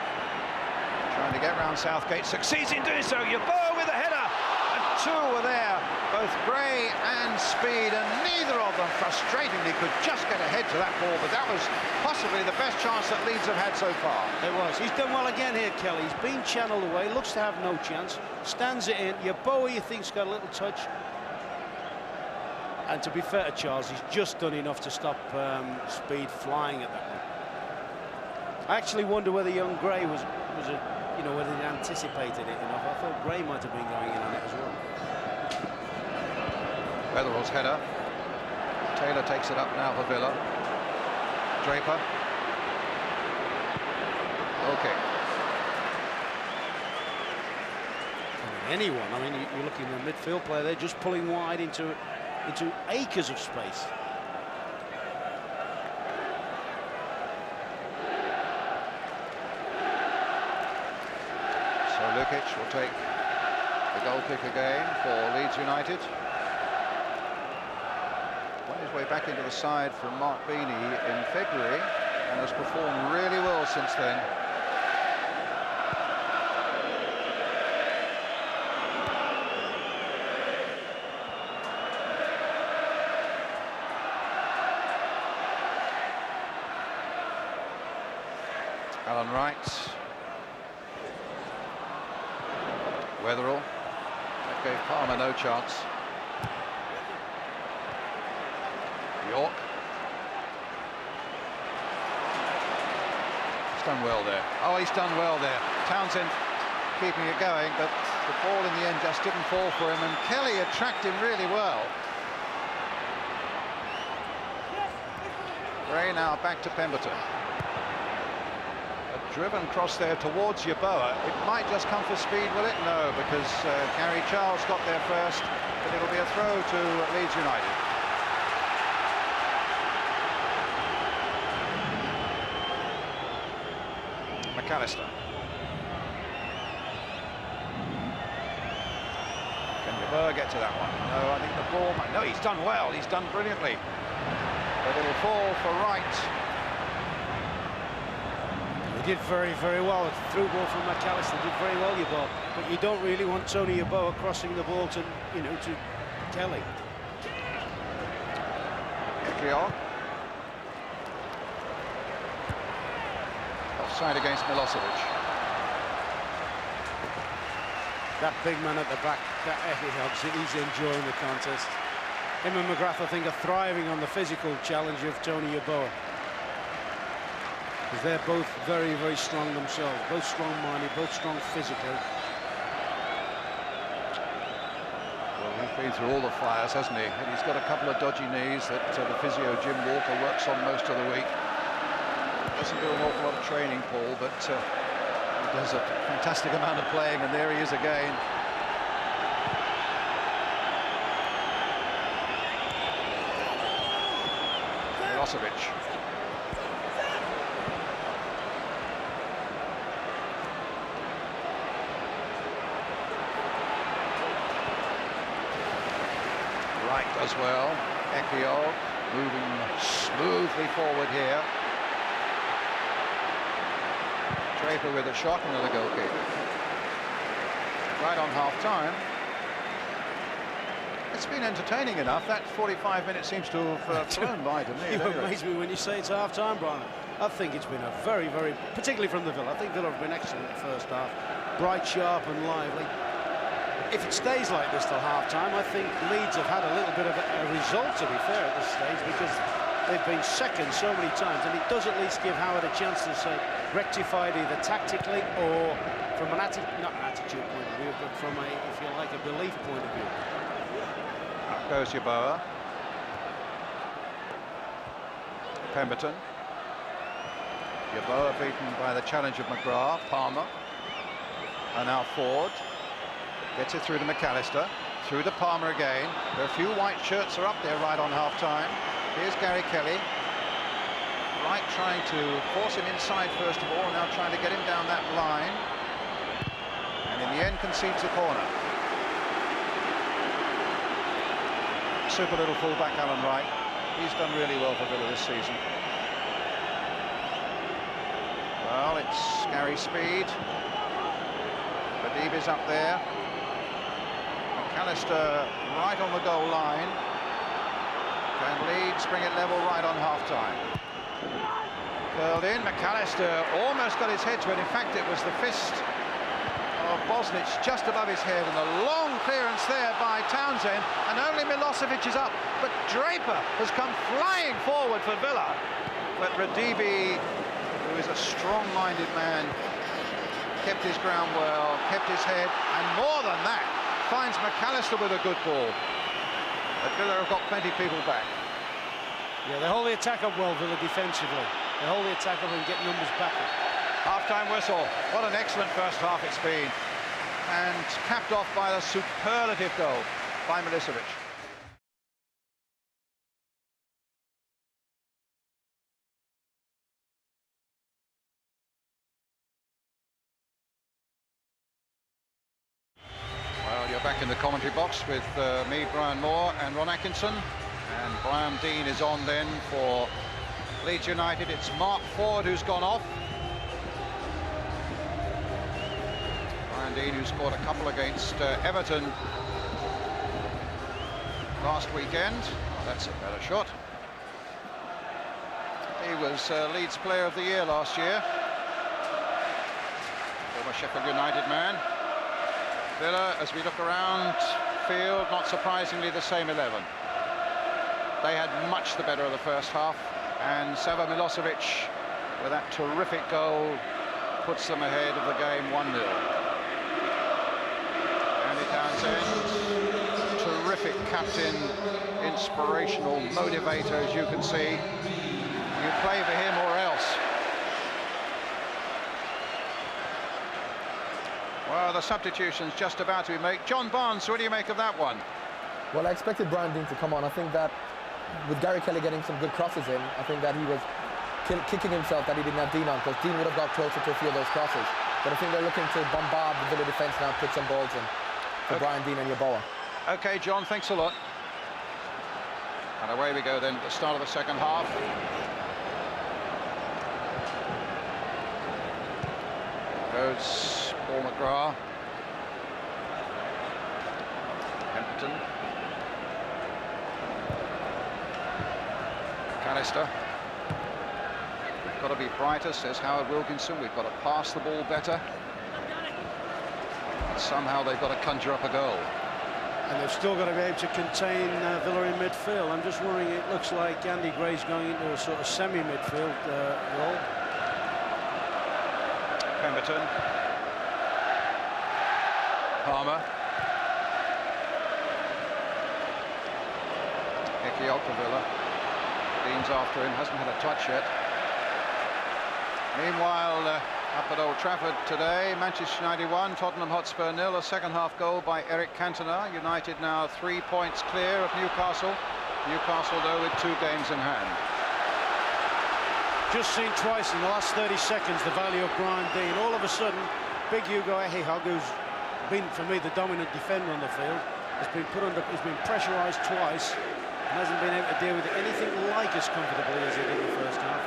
trying to get round Southgate, succeeds in doing so. Yeboah with a header. 2 were there, both Gray and Speed, and neither of them frustratingly could just get ahead to that ball, but that was possibly the best chance that Leeds have had so far. It was. He's done well again here, Kelly. He's been channeled away, looks to have no chance, stands it in. Yeboah, you think's got a little touch. And to be fair to Charles, he's just done enough to stop Speed flying at that one. I actually wonder whether young Gray was you know, whether he anticipated it enough. I thought Gray might have been going in on it as well. Weatherall's header. Taylor takes it up now for Villa. Draper. Okay. Anyone, I mean, you're looking at a midfield player, they're just pulling wide into acres of space. So Lukic will take the goal kick again for Leeds United. Won his way back into the side from Mark Beanie in February and has performed really well since then. Alan Wright. Weatherall. That gave Palmer no chance. Yorke. He's done well there. Oh, he's done well there. Townsend keeping it going, but the ball in the end just didn't fall for him, and Kelly had tracked him really well. Gray now back to Pemberton. A driven cross there towards Yeboah. It might just come for Speed, will it? No, because Gary Charles got there first, but it'll be a throw to Leeds United. McAllister. Can Yeboah get to that one? No, I think the ball might... No, he's done well. He's done brilliantly. But it'll fall for Wright. He did very, very well. It's a through ball from McAllister. Did very well, Yeboah. But you don't really want Tony Yeboah crossing the ball to, you know, to Kelly. Yorke. Offside against Milosovic. That big man at the back, he's enjoying the contest. Him and McGrath, I think, are thriving on the physical challenge of Tony Yeboah. Because they're both very, very strong themselves. Both strong-minded, both strong physically. Well, he's been through all the fires, hasn't he? And he's got a couple of dodgy knees that the physio Jim Walker works on most of the week. Doesn't do an awful lot of training, Paul, but he does a fantastic amount of playing, and there he is again. Milosovic. Wright does well. Yorke moving smoothly forward here. Draper with a shot, another goal kick. Right on half-time. It's been entertaining enough. That 45 minutes seems to have flown by to me. You amaze me when you say it's half-time, Brian. I think it's been a very, very, particularly from the Villa. I think Villa have been excellent in the first half. Bright, sharp and lively. If it stays like this till half-time, I think Leeds have had a little bit of a result, to be fair, at this stage, because they've been second so many times, and it does at least give Howard a chance to say rectified either tactically or from an attitude point of view, but from a, if you like, a belief point of view. Up goes Yeboah. Pemberton. Yeboah beaten by the challenge of McGrath. Palmer. And now Ford. Gets it through to McAllister. Through to Palmer again. There are a few white shirts are up there right on half-time. Here's Gary Kelly. Wright trying to force him inside first of all, now trying to get him down that line. And in the end concedes a corner. Super little fullback, Alan Wright. He's done really well for Villa this season. Well, it's Gary Speed. Badib is up there. McAllister right on the goal line. Can Leeds bring it level right on half-time? Curled in, McAllister almost got his head to it. In fact, it was the fist of Bosnich just above his head, and a long clearance there by Townsend, and only Milosovic is up. But Draper has come flying forward for Villa. But Radibi, who is a strong-minded man, kept his ground well, kept his head, and more than that, finds McAllister with a good ball. But Villa have got plenty of people back. Yeah, they hold the attack up well, Villa, defensively. They hold the attack up and get numbers back. Half-time whistle. What an excellent first half it's been. And capped off by a superlative goal by Milosovic. Well, you're back in the commentary box with me, Brian Moore, and Ron Atkinson. And Brian Dean is on then for Leeds United. It's Mark Ford who's gone off. Brian Dean, who scored a couple against Everton last weekend. Oh, that's a better shot. He was Leeds Player of the Year last year. Former Sheffield United man. Villa, as we look around field, not surprisingly the same 11. They had much the better of the first half, and Sava Milosovic, with that terrific goal, puts them ahead of the game 1-0. Andy Townsend, terrific captain, inspirational motivator, as you can see. You play for him or else. Well, the substitution's just about to be made. John Barnes, what do you make of that one? Well, I expected Brian Dean to come on. I think that with Gary Kelly getting some good crosses in, I think that he was kicking himself that he didn't have Dean on, because Dean would have got closer to a few of those crosses. But I think they're looking to bombard the Villa defence now, put some balls in for Brian Dean and Yeboah. Okay, John, thanks a lot. And away we go then at the start of the second half. Goes Paul McGrath. Hempton. McAllister. We've got to be brighter, says Howard Wilkinson. We've got to pass the ball better. And somehow they've got to conjure up a goal. And they've still got to be able to contain Villa in midfield. I'm just worrying, it looks like Andy Gray's going into a sort of semi-midfield role. Pemberton. Palmer. Hickey out for Villa. Dean's after him, hasn't had a touch yet. Meanwhile, up at Old Trafford today, Manchester United 1, Tottenham Hotspur 0, a second-half goal by Eric Cantona. United now 3 points clear of Newcastle. Newcastle, though, with 2 games in hand. Just seen twice in the last 30 seconds the value of Brian Dean. All of a sudden, big Hugo Ehihog, who's been, for me, the dominant defender on the field, has been pressurised twice and hasn't been able to deal with it anything like as comfortably as he did in the first half.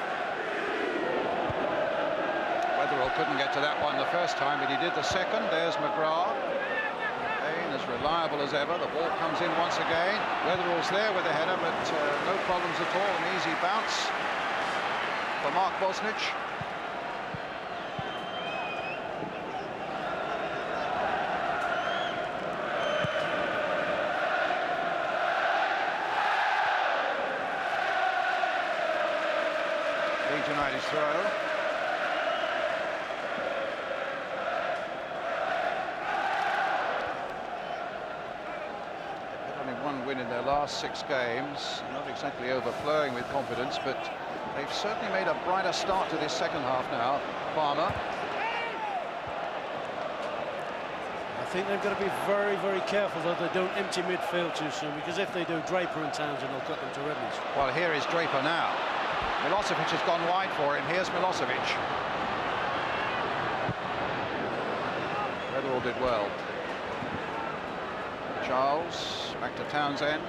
Weatherall couldn't get to that one the first time, but he did the second. There's McGrath. Again, as reliable as ever. The ball comes in once again. Weatherall's there with the header, but no problems at all. An easy bounce for Mark Bosnich. Leeds United's throw. Win in their last 6 games, not exactly overflowing with confidence, but they've certainly made a brighter start to this second half now. Palmer. I think they've got to be very, very careful that they don't empty midfield too soon, because if they do, Draper and Townsend will cut them to ribbons. Well, here is Draper now. Milosovic has gone wide for him. Here's Milosovic. Weatherall did well. Charles, back to Townsend.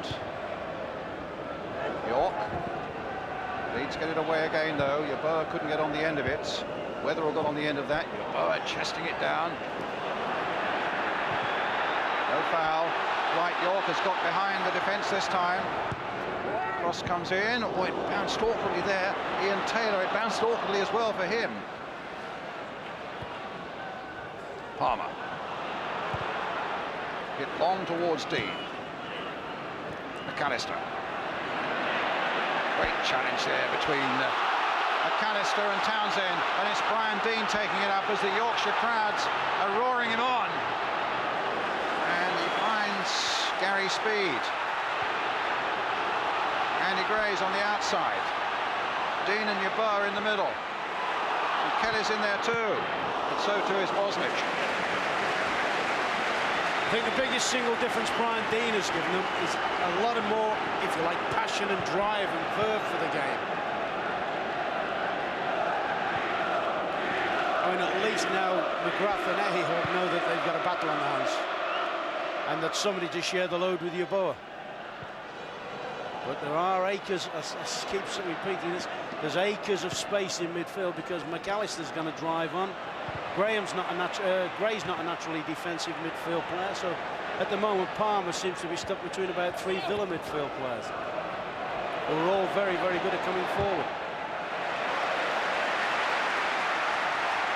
Yorke. Leeds get it away again, though. Yeboah couldn't get on the end of it. Weatherall got on the end of that. Yeboah chesting it down. No foul. Dwight Yorke has got behind the defence this time. Cross comes in. Oh, it bounced awkwardly there. Ian Taylor, it bounced awkwardly as well for him. Palmer. Hit long towards Dean. McAllister. Great challenge there between McAllister and Townsend, and it's Brian Dean taking it up as the Yorkshire crowds are roaring him on. And he finds Gary Speed. Andy Gray's on the outside. Dean and Yeboah in the middle. And Kelly's in there too, but so too is Bosnich. I think the biggest single difference Brian Dean has given them is a lot of more, if you like, passion and drive and verve for the game. I mean, at least now McGrath and Ehihog know that they've got a battle on their hands and that somebody to share the load with Yeboah. But there are acres, I keep repeating this, there's acres of space in midfield because McAllister's going to drive on. Gray's not a naturally defensive midfield player, so at the moment Palmer seems to be stuck between about 3 Villa midfield players who are all very, very good at coming forward.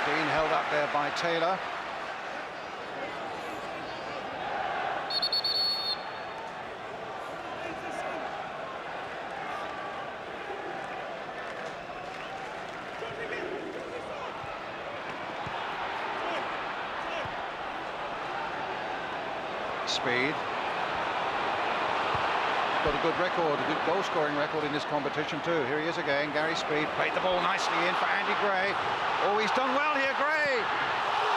Dean held up there by Taylor. Speed. Got a good record, a good goal-scoring record in this competition too. Here he is again, Gary Speed. Played the ball nicely in for Andy Gray. Oh, he's done well here, Gray!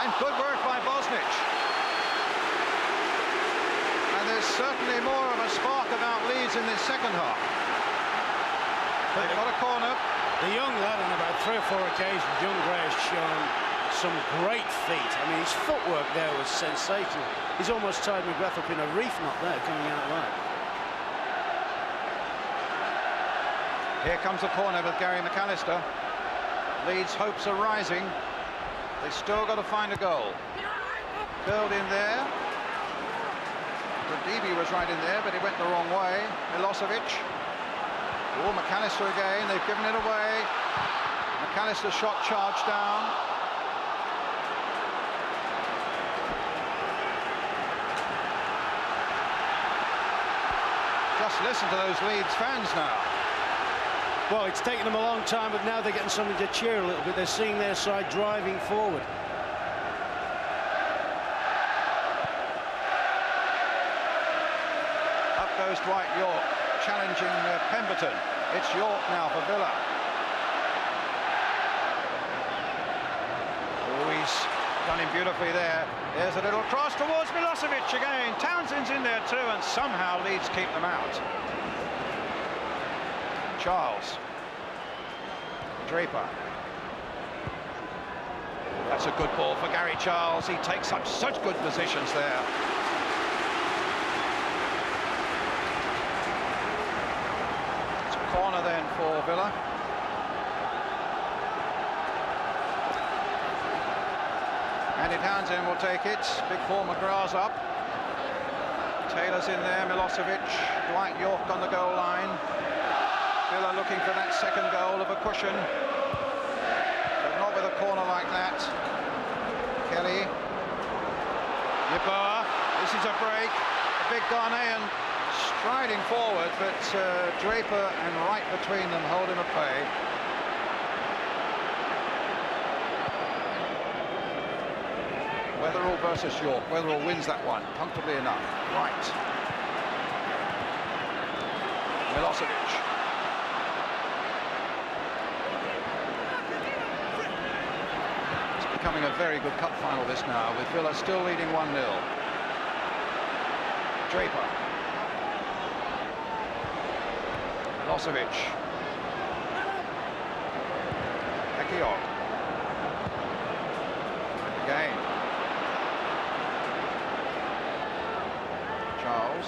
And good work by Bosnich. And there's certainly more of a spark about Leeds in this second half. They've got a corner. The young lad, on about 3 or 4 occasions, young Gray has shown some great feet. I mean, his footwork there was sensational. He's almost tied McGrath up in a reef knot there, coming out wide. Here comes the corner with Gary McAllister. Leeds' hopes are rising. They've still got to find a goal. Curled in there. Radibi was right in there, but he went the wrong way. Milosovic. Oh, McAllister again. They've given it away. McAllister's shot charged down. Just listen to those Leeds fans now. Well, it's taken them a long time, but now they're getting something to cheer a little bit. They're seeing their side driving forward. Up goes Dwight Yorke, challenging Pemberton. It's Yorke now for Villa. Oh, he's done him beautifully there. There's a little cross towards Milosovic again. Townsend's in there too, and somehow Leeds keep them out. Charles. Draper. That's a good ball for Gary Charles. He takes up such good positions there. It's a corner then for Villa. Andy Townsend will take it. Big Paul McGrath's up. Taylor's in there. Milosovic. Dwight Yorke on the goal line. Villa looking for that second goal of a cushion, but not with a corner like that. Kelly. Yeboah. This is a break. A big Ghanaian striding forward, but Draper and right between them holding a play. Weatherall versus Yorke. Weatherall wins that one comfortably enough. Right. Milosovic. Becoming a very good cup final this now, with Villa still leading 1-0. Draper. Milosovic. Ekiog. Again. Charles.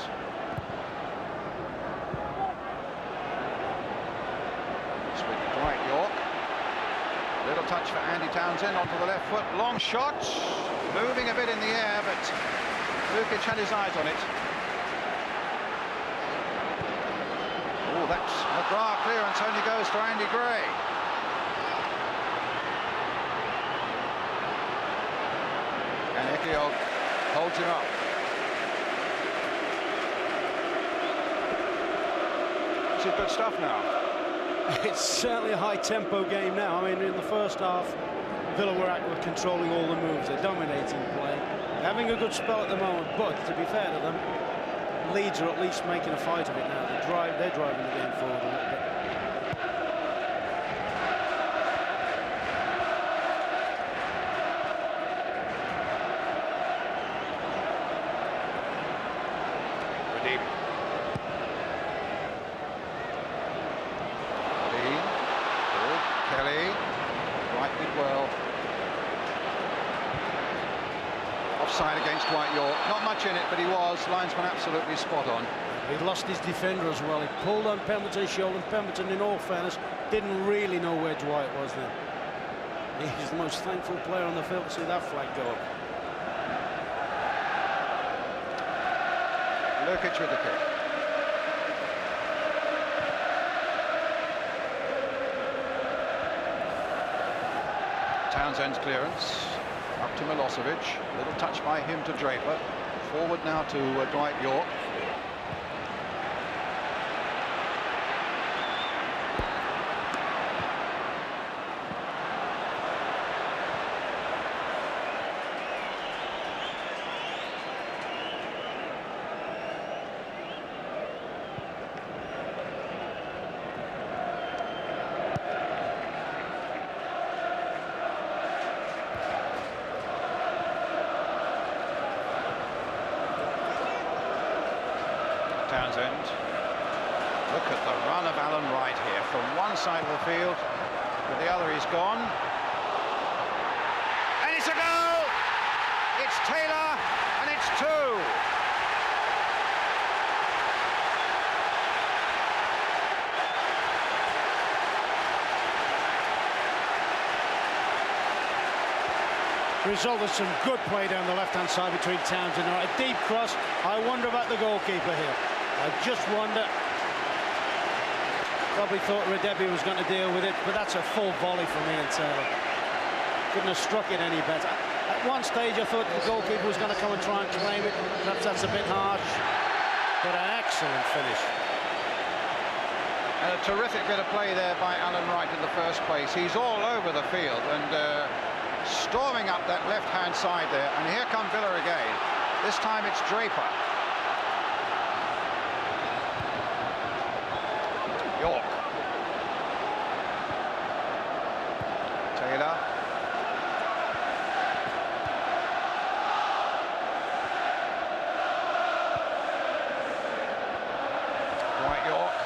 It's with Dwight Yorke. Little touch for Andy Townsend onto the left foot. Long shot. Moving a bit in the air, but Lukic had his eyes on it. Oh, that's McGrath clearance only goes to Andy Gray. And Ekiog holds him up. This is good stuff now. It's certainly a high-tempo game now. I mean, in the first half, Villa were controlling all the moves. They're dominating play. They're having a good spell at the moment, but to be fair to them, Leeds are at least making a fight of it now. They're driving the game forward a little bit. Offside against Dwight Yorke. Not much in it, but he was. Linesman absolutely spot on. He lost his defender as well. He pulled on Pemberton's shoulder, and Pemberton, in all fairness, didn't really know where Dwight was then. He's the most thankful player on the field to see that flag go up. Lukic with the kick. Townsend's clearance. Up to Milosovic. Little touch by him to Draper. Forward now to Dwight Yorke. Townsend. Look at the run of Alan Wright here from one side of the field But the other is gone. And it's a goal! It's Taylor, and it's 2. Result of some good play down the left-hand side between Towns and Wright. A deep cross. I wonder about the goalkeeper here. I just wonder. Probably thought Redebi was going to deal with it, but that's a full volley from Ian Taylor. Couldn't have struck it any better. At one stage, I thought the goalkeeper was going to come and try and claim it. Perhaps that's a bit harsh, but an excellent finish. And a terrific bit of play there by Alan Wright in the first place. He's all over the field and storming up that left-hand side there. And here come Villa again. This time it's Draper. Yorke. Taylor. Dwight Yorke.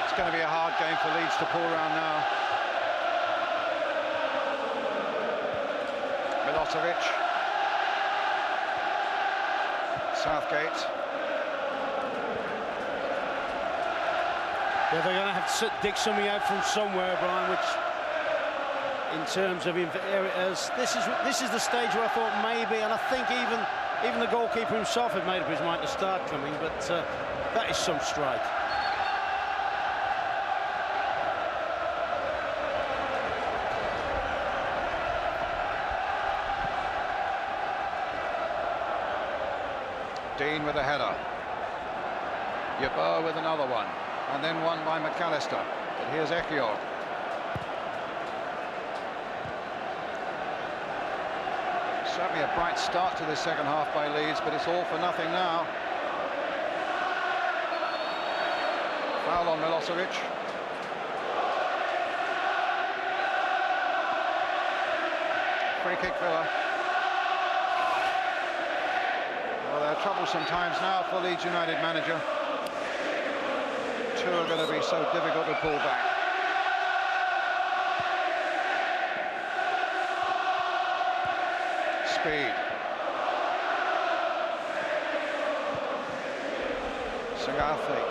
It's going to be a hard game for Leeds to pull around now. Milosovic. Southgate. Yeah, they're going to have to dig something out from somewhere, Brian, which in terms of areas, this is the stage where I thought maybe, and I think even the goalkeeper himself had made up his mind to start coming, but that is some strike. Dean with a header. Yeboah with another one. And then one by McAllister. But here's Ekior. Certainly a bright start to this second half by Leeds, but it's all for nothing now. Foul on Milosovic. Free kick, Villa. Well, there are troublesome times now for Leeds United manager. 2 are going to be so difficult to pull back. Speed.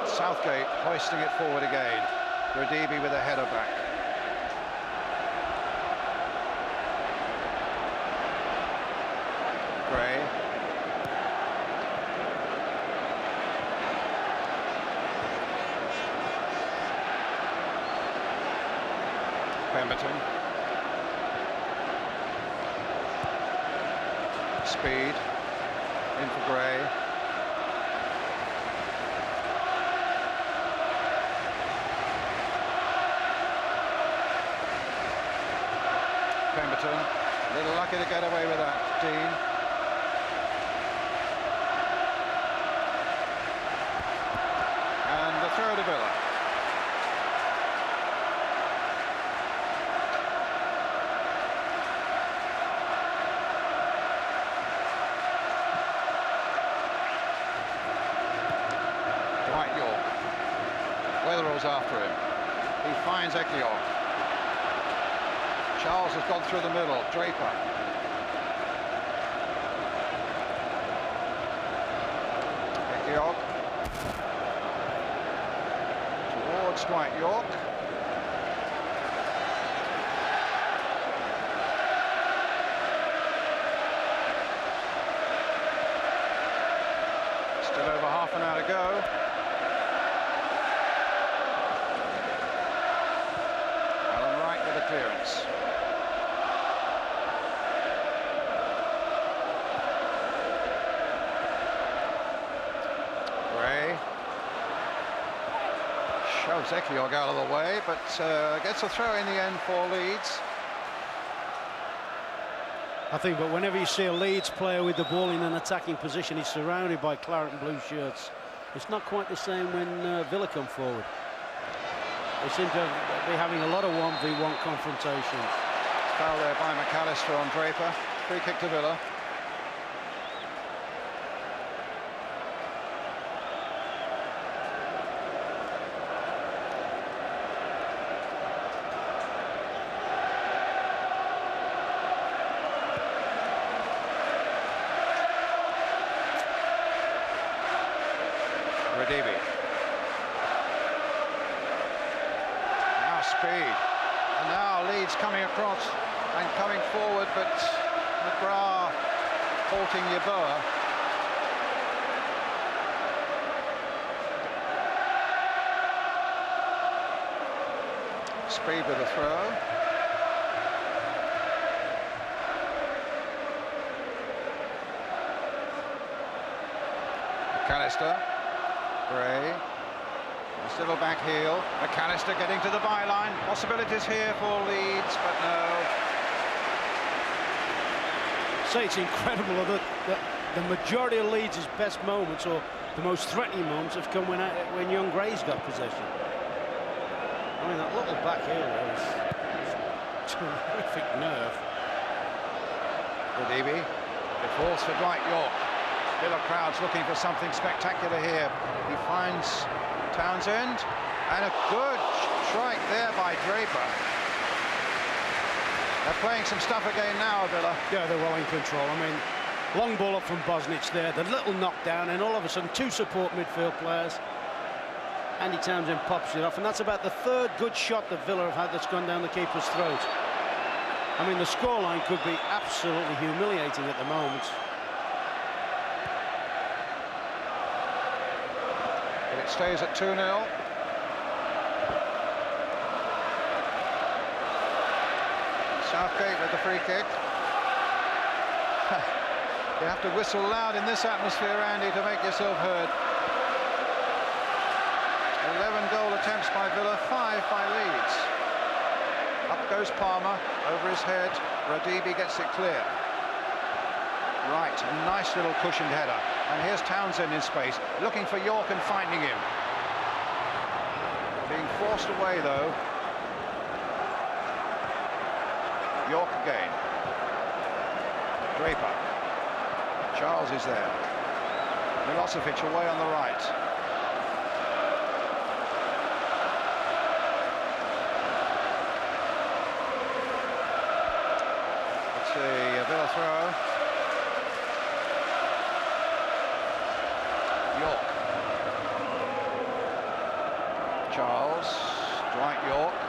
Southgate hoisting it forward again. Redebi with a header back. Gray. Pemberton. Speed. In for Gray. Pemberton. A little lucky to get away with that. Dean. And the throw to Villa. Dwight Yorke. Weatherall's after him. He finds Ekior. Charles has gone through the middle. Draper. Ekior. Towards Dwight Yorke. Still over half an hour to go. Alan Wright with a clearance. Gray. Shoves Ekior out of the way, but gets a throw in the end for Leeds. I think, but whenever you see a Leeds player with the ball in an attacking position, he's surrounded by claret and blue shirts. It's not quite the same when Villa come forward. They seem to be having a lot of 1v1 confrontations. Foul there by McAllister on Draper. Free kick to Villa. speed. And now Leeds coming across and coming forward, but McGrath halting Yeboah. Speed with a throw. McAllister, Gray, little back heel. McAllister getting to the byline. Possibilities here for Leeds, but no. Say it's incredible that the majority of Leeds' best moments, or the most threatening moments, have come when young Gray's got possession. I mean, that little back heel there is terrific nerve. Radibi. It falls for Dwight Yorke. Villa crowd's looking for something spectacular here. He finds Townsend, and a good strike there by Draper. They're playing some stuff again now, Villa. Yeah, they're well in control. I mean, long ball up from Bosnich there, the little knockdown, and all of a sudden two support midfield players. Andy Townsend pops it off, and that's about the third good shot that Villa have had that's gone down the keeper's throat. I mean, the scoreline could be absolutely humiliating at the moment. It stays at 2-0. Southgate with the free kick. You have to whistle loud in this atmosphere, Andy, to make yourself heard. 11 goal attempts by Villa, 5 by Leeds. Up goes Palmer, over his head. Radibi gets it clear. Right, a nice little cushioned header. And here's Townsend in space, looking for Yorke and finding him. Being forced away, though. Yorke again. Draper. Charles is there. Milosovic away on the right. Let's see, a Villa throw. Yorke. Charles, Dwight Yorke.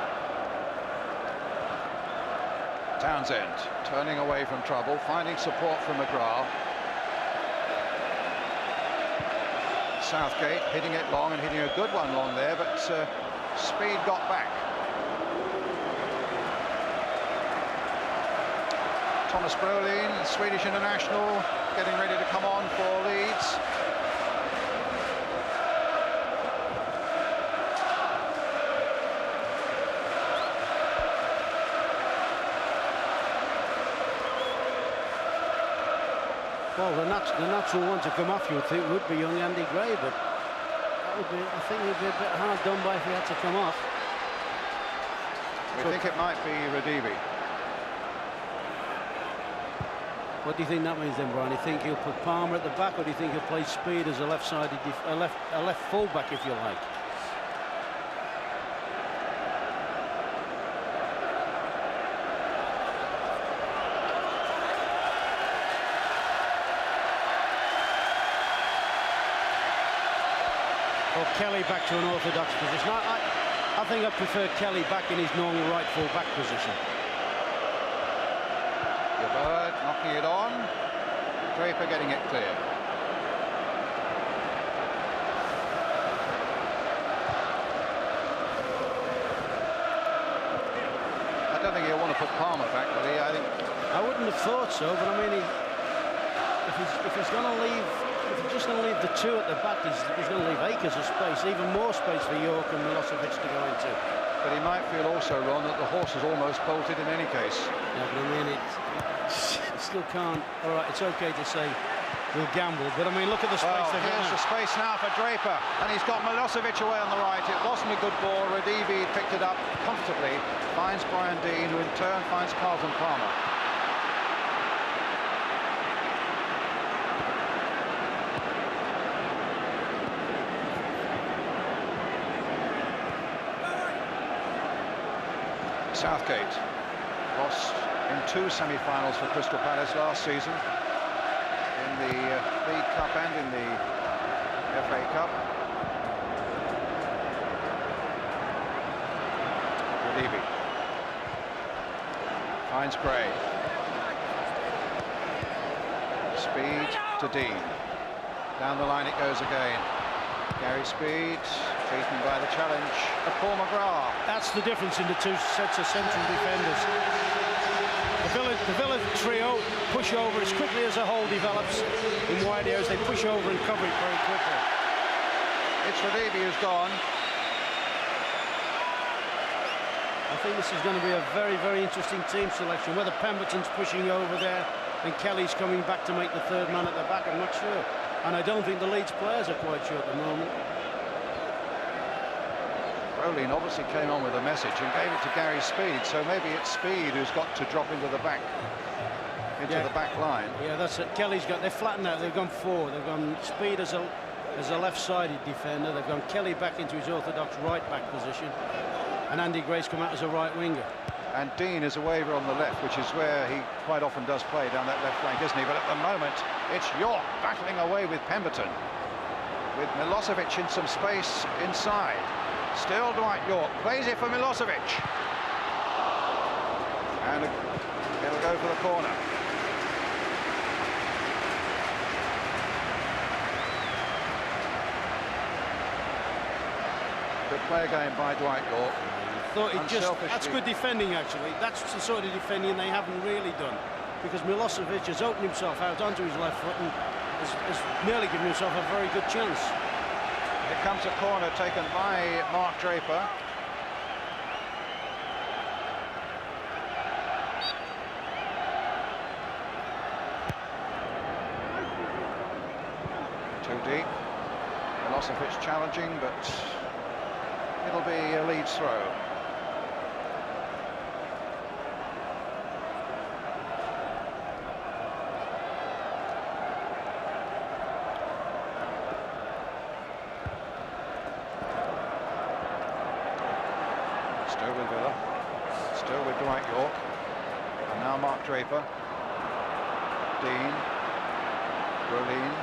Townsend turning away from trouble, finding support from McGrath. Southgate hitting it long and hitting a good one long there, but speed got back. Thomas Brolin, the Swedish international, getting ready to come on for Leeds. Well, the natural one to come off, you would think, would be young Andy Gray, but that would be, I think he'd be a bit hard done by if he had to come off. We think it might be Radibi. What do you think that means then, Brian? Do you think he'll put Palmer at the back, or do you think he'll play Speed as a left-sided, a left full-back, if you like? Or Kelly back to an orthodox position. I think I prefer Kelly back in his normal right full-back position. Bird knocking it on. Draper getting it clear. I don't think he'll want to put Palmer back, will he? I wouldn't have thought so, but I mean, if he's going to leave, if he's just going to leave the two at the back, he's going to leave acres of space, even more space for Yorke and Milosovic to go into. But he might feel also, Ron, that the horse is almost bolted in any case. Yeah, but I mean, it still can't. All right, it's okay to say we'll gamble, but I mean, look at the space they've got. Here's the space now for Draper, and he's got Milosovic away on the right. It wasn't a good ball. Radibi picked it up comfortably, finds Brian Deane, who in turn finds Carlton Palmer. Southgate lost in 2 semi-finals for Crystal Palace last season, in the League Cup and in the FA Cup. Levy. Finds Gray. Speed to Dean. Down the line it goes again. Gary Speed, beaten by the challenge of Paul McGrath. That's the difference in the two sets of central defenders. The Villa trio push over as quickly as a hole develops in wide areas. They push over and cover it very quickly. It's Radibi who's gone. I think this is going to be a very, very interesting team selection. Whether Pemberton's pushing over there and Kelly's coming back to make the third man at the back, I'm not sure. And I don't think the Leeds players are quite sure at the moment. Rowling obviously came on with a message and gave it to Gary Speed, so maybe it's Speed who's got to drop into the back, the back line. Yeah, that's it. Kelly's got, they're flattened out, they've gone four. They've gone Speed as a left-sided defender. They've gone Kelly back into his orthodox right-back position. And Andy Gray's come out as a right winger. And Dean is a waiver on the left, which is where he quite often does play down that left flank, isn't he? But at the moment, it's Yorke battling away with Pemberton, with Milosovic in some space inside. Still Dwight Yorke plays it for Milosovic. And it'll go for the corner. Good play again by Dwight Yorke. That's good defending, actually. That's the sort of defending they haven't really done, because Milosovic has opened himself out onto his left foot and has nearly given himself a very good chance. Here comes a corner taken by Mark Draper. Too deep. Milosovic challenging, but it'll be a Leeds throw. Still with Villa, still with Dwight Yorke, and now Mark Draper, Dean, Rolene.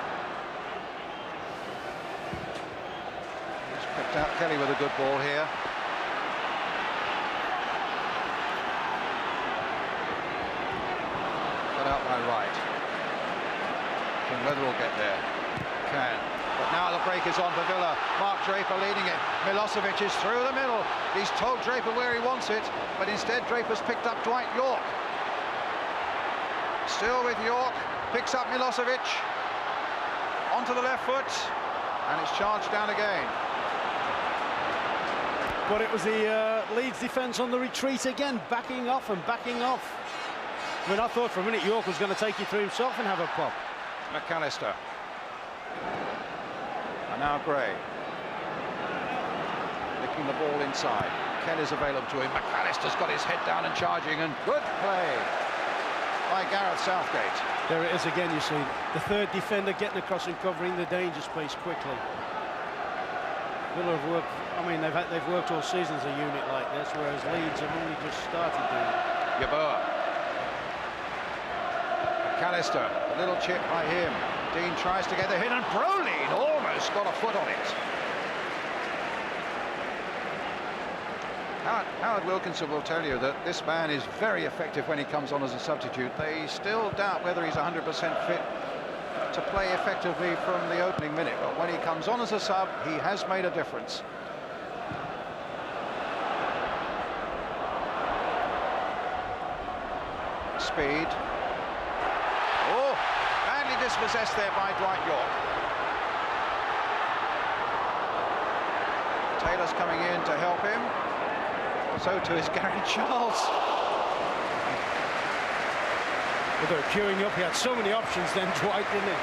He's picked out Kelly with a good ball here. Cut out by Wright. Can Weatherall get there? Can. But now the break is on for Villa. Mark Draper leading it. Milosovic is through the middle. He's told Draper where he wants it, but instead Draper's picked up Dwight Yorke. Still with Yorke, picks up Milosovic. Onto the left foot, and it's charged down again. But it was the Leeds defence on the retreat again, backing off and backing off. I mean, I thought for a minute Yorke was going to take it through himself and have a pop. McAllister. And now Gray. Licking the ball inside. Kelly's available to him. McAllister's got his head down and charging, and good play by Gareth Southgate. There it is again, you see. The third defender getting across and covering the danger space quickly. Villa have worked, I mean, they've worked all season as a unit like this, whereas Leeds have only just started doing it. Yeboah. McAllister, a little chip by him. Dean tries to get the hit, and Brolin almost got a foot on it. Howard Wilkinson will tell you that this man is very effective when he comes on as a substitute. They still doubt whether he's 100% fit to play effectively from the opening minute, but when he comes on as a sub, he has made a difference. Speed. Oh, badly dispossessed there by Dwight Yorke. Taylor's coming in to help him. So too is Gary Charles. Well, they were queuing up. He had so many options then, Dwight, didn't he?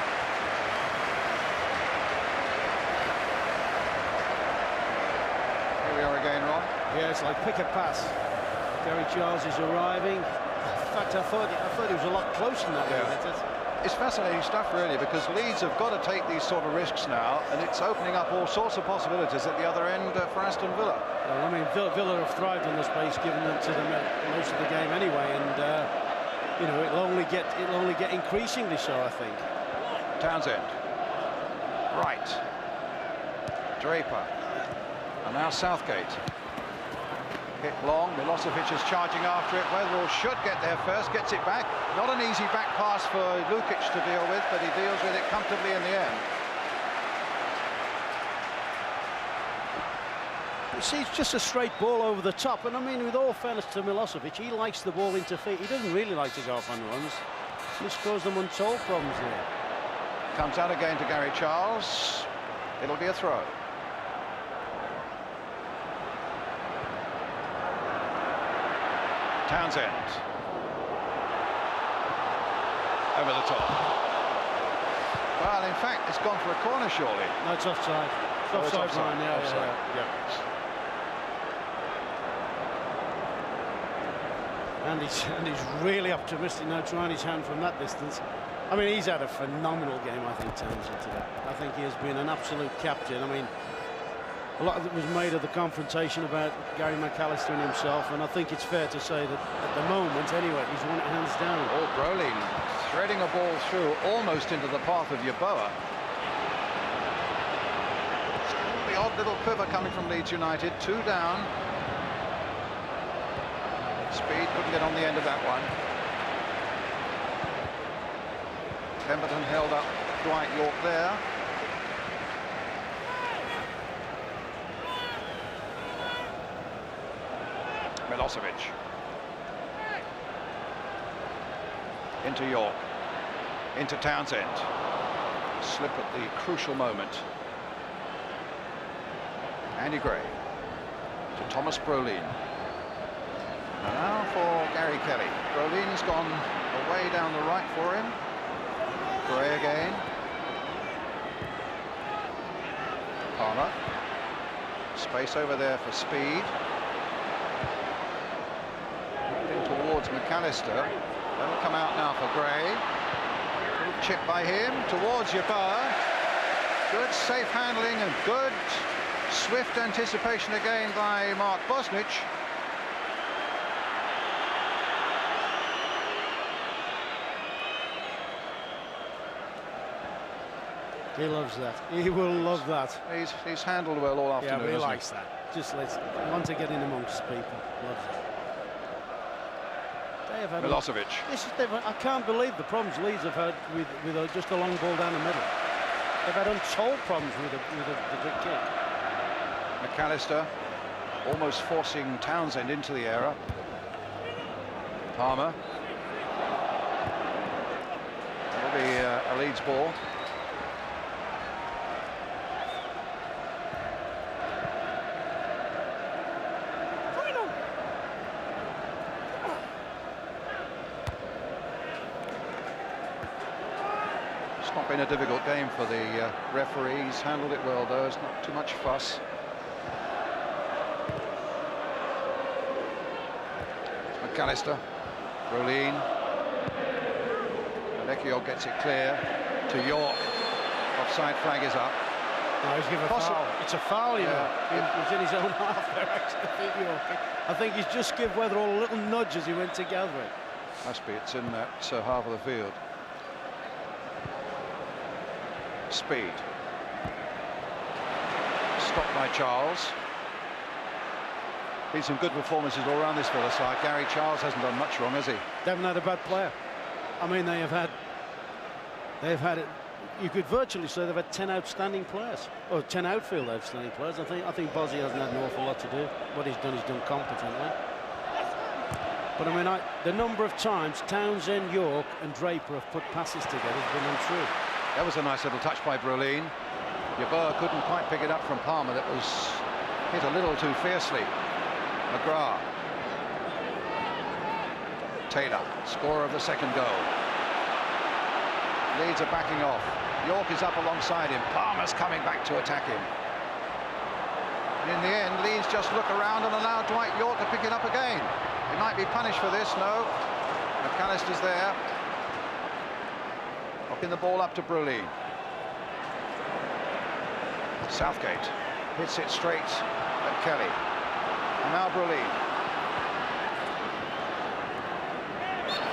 Here we are again, Ron. Yeah, it's like pick a pass. Gary Charles is arriving. In fact, I thought he was a lot closer than that. Yeah. It's fascinating stuff, really, because Leeds have got to take these sort of risks now, and it's opening up all sorts of possibilities at the other end for Aston Villa. Well, I mean, Villa have thrived on this pace, given them to them most of the game anyway, and you know, it'll only get increasingly so, I think. Townsend, Wright, Draper, and now Southgate. Hit long, Milosovic is charging after it. Weatherall should get there first, gets it back. Not an easy back pass for Lukic to deal with, but he deals with it comfortably in the end. You see, it's just a straight ball over the top, and I mean, with all fairness to Milosovic, he likes the ball into feet. He doesn't really like to go off on runs. This caused them untold problems there. Comes out again to Gary Charles. It'll be a throw. Townsend. Over the top. Well, in fact, it's gone for a corner, surely. No, it's offside. It's offside, offside. Ryan, yeah, Offside. yeah. And he's really optimistic now, trying his hand from that distance. I mean, he's had a phenomenal game, I think, Townsend, today. I think he has been an absolute captain. I mean, a lot of it was made of the confrontation about Gary McAllister and himself, and I think it's fair to say that at the moment, anyway, he's won it hands down. Oh, Brolin threading a ball through almost into the path of Yeboah. The odd little quiver coming from Leeds United. 2 down. Speed couldn't get on the end of that one. Pemberton held up Dwight Yorke there. Milosovic. Into Yorke. Into Townsend. Slip at the crucial moment. Andy Gray. To Thomas Brolin. And now for Gary Kelly. Brolin's gone away down the right for him. Gray again. Palmer. Space over there for Speed. In towards McAllister. That'll come out now for Gray. Little chip by him towards Yeboah. Good safe handling and good swift anticipation again by Mark Bosnich. He loves that. He will love that. He's handled well all afternoon. Yeah, but he likes that. Just want to get in amongst people. Loves it. They have had Milosovic. I can't believe the problems Leeds have had with just a long ball down the middle. They've had untold problems with the big kick. McAllister almost forcing Townsend into the error. Palmer. That'll be a Leeds ball. It's not been a difficult game for the referee. He's handled it well, though. It's not too much fuss. McAllister, Brolin. Lecchio gets it clear to Yorke. Offside flag is up. No, he's given a foul. It's a foul, you know. He's in his own half there, actually. I think he's just given Weatherall a little nudge as he went to gather it. Must be. It's in that half of the field. Speed. Stopped by Charles. Been some good performances all around this Villa side. Gary Charles hasn't done much wrong, has he? They haven't had a bad player. I mean, they've had it. You could virtually say they've had 10 outstanding players, or 10 outfield outstanding players. I think Bozzy hasn't had an awful lot to do. What he's done competently. But I mean, the number of times Townsend, Yorke, and Draper have put passes together has been untrue. That was a nice little touch by Brolin. Yeboah couldn't quite pick it up from Palmer. That was hit a little too fiercely. McGrath. Taylor, scorer of the second goal. Leeds are backing off. Yorke is up alongside him. Palmer's coming back to attack him. And in the end, Leeds just look around and allow Dwight Yorke to pick it up again. He might be punished for this. No. McAllister's there. Knocking the ball up to Brolin. Southgate hits it straight at Kelly. And now Brolin.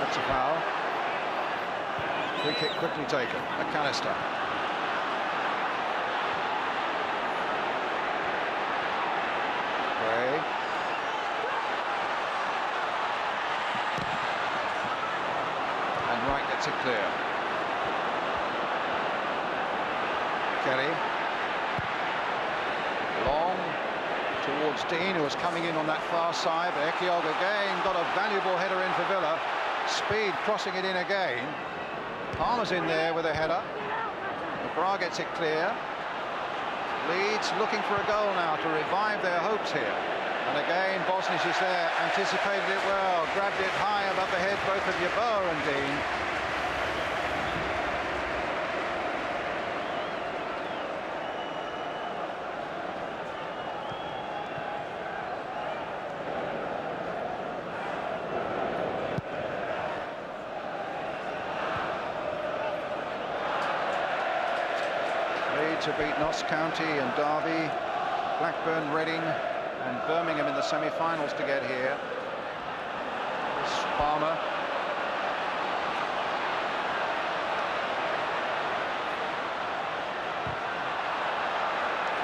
That's a foul. Free kick quickly taken. McAllister. Gray. it clear. Kelly. Long towards Dean, who was coming in on that far side, but Ekiog again got a valuable header in for Villa. Speed crossing it in again. Palmer's in there with a header. McGrath gets it clear. Leeds looking for a goal now to revive their hopes here. And again, Bosnich is there, anticipated it well, grabbed it high above the head, both of Yeboah and Dean. Leeds have beat Notts County and Derby, Blackburn, Reading and Birmingham in the semi-finals to get here. This Palmer.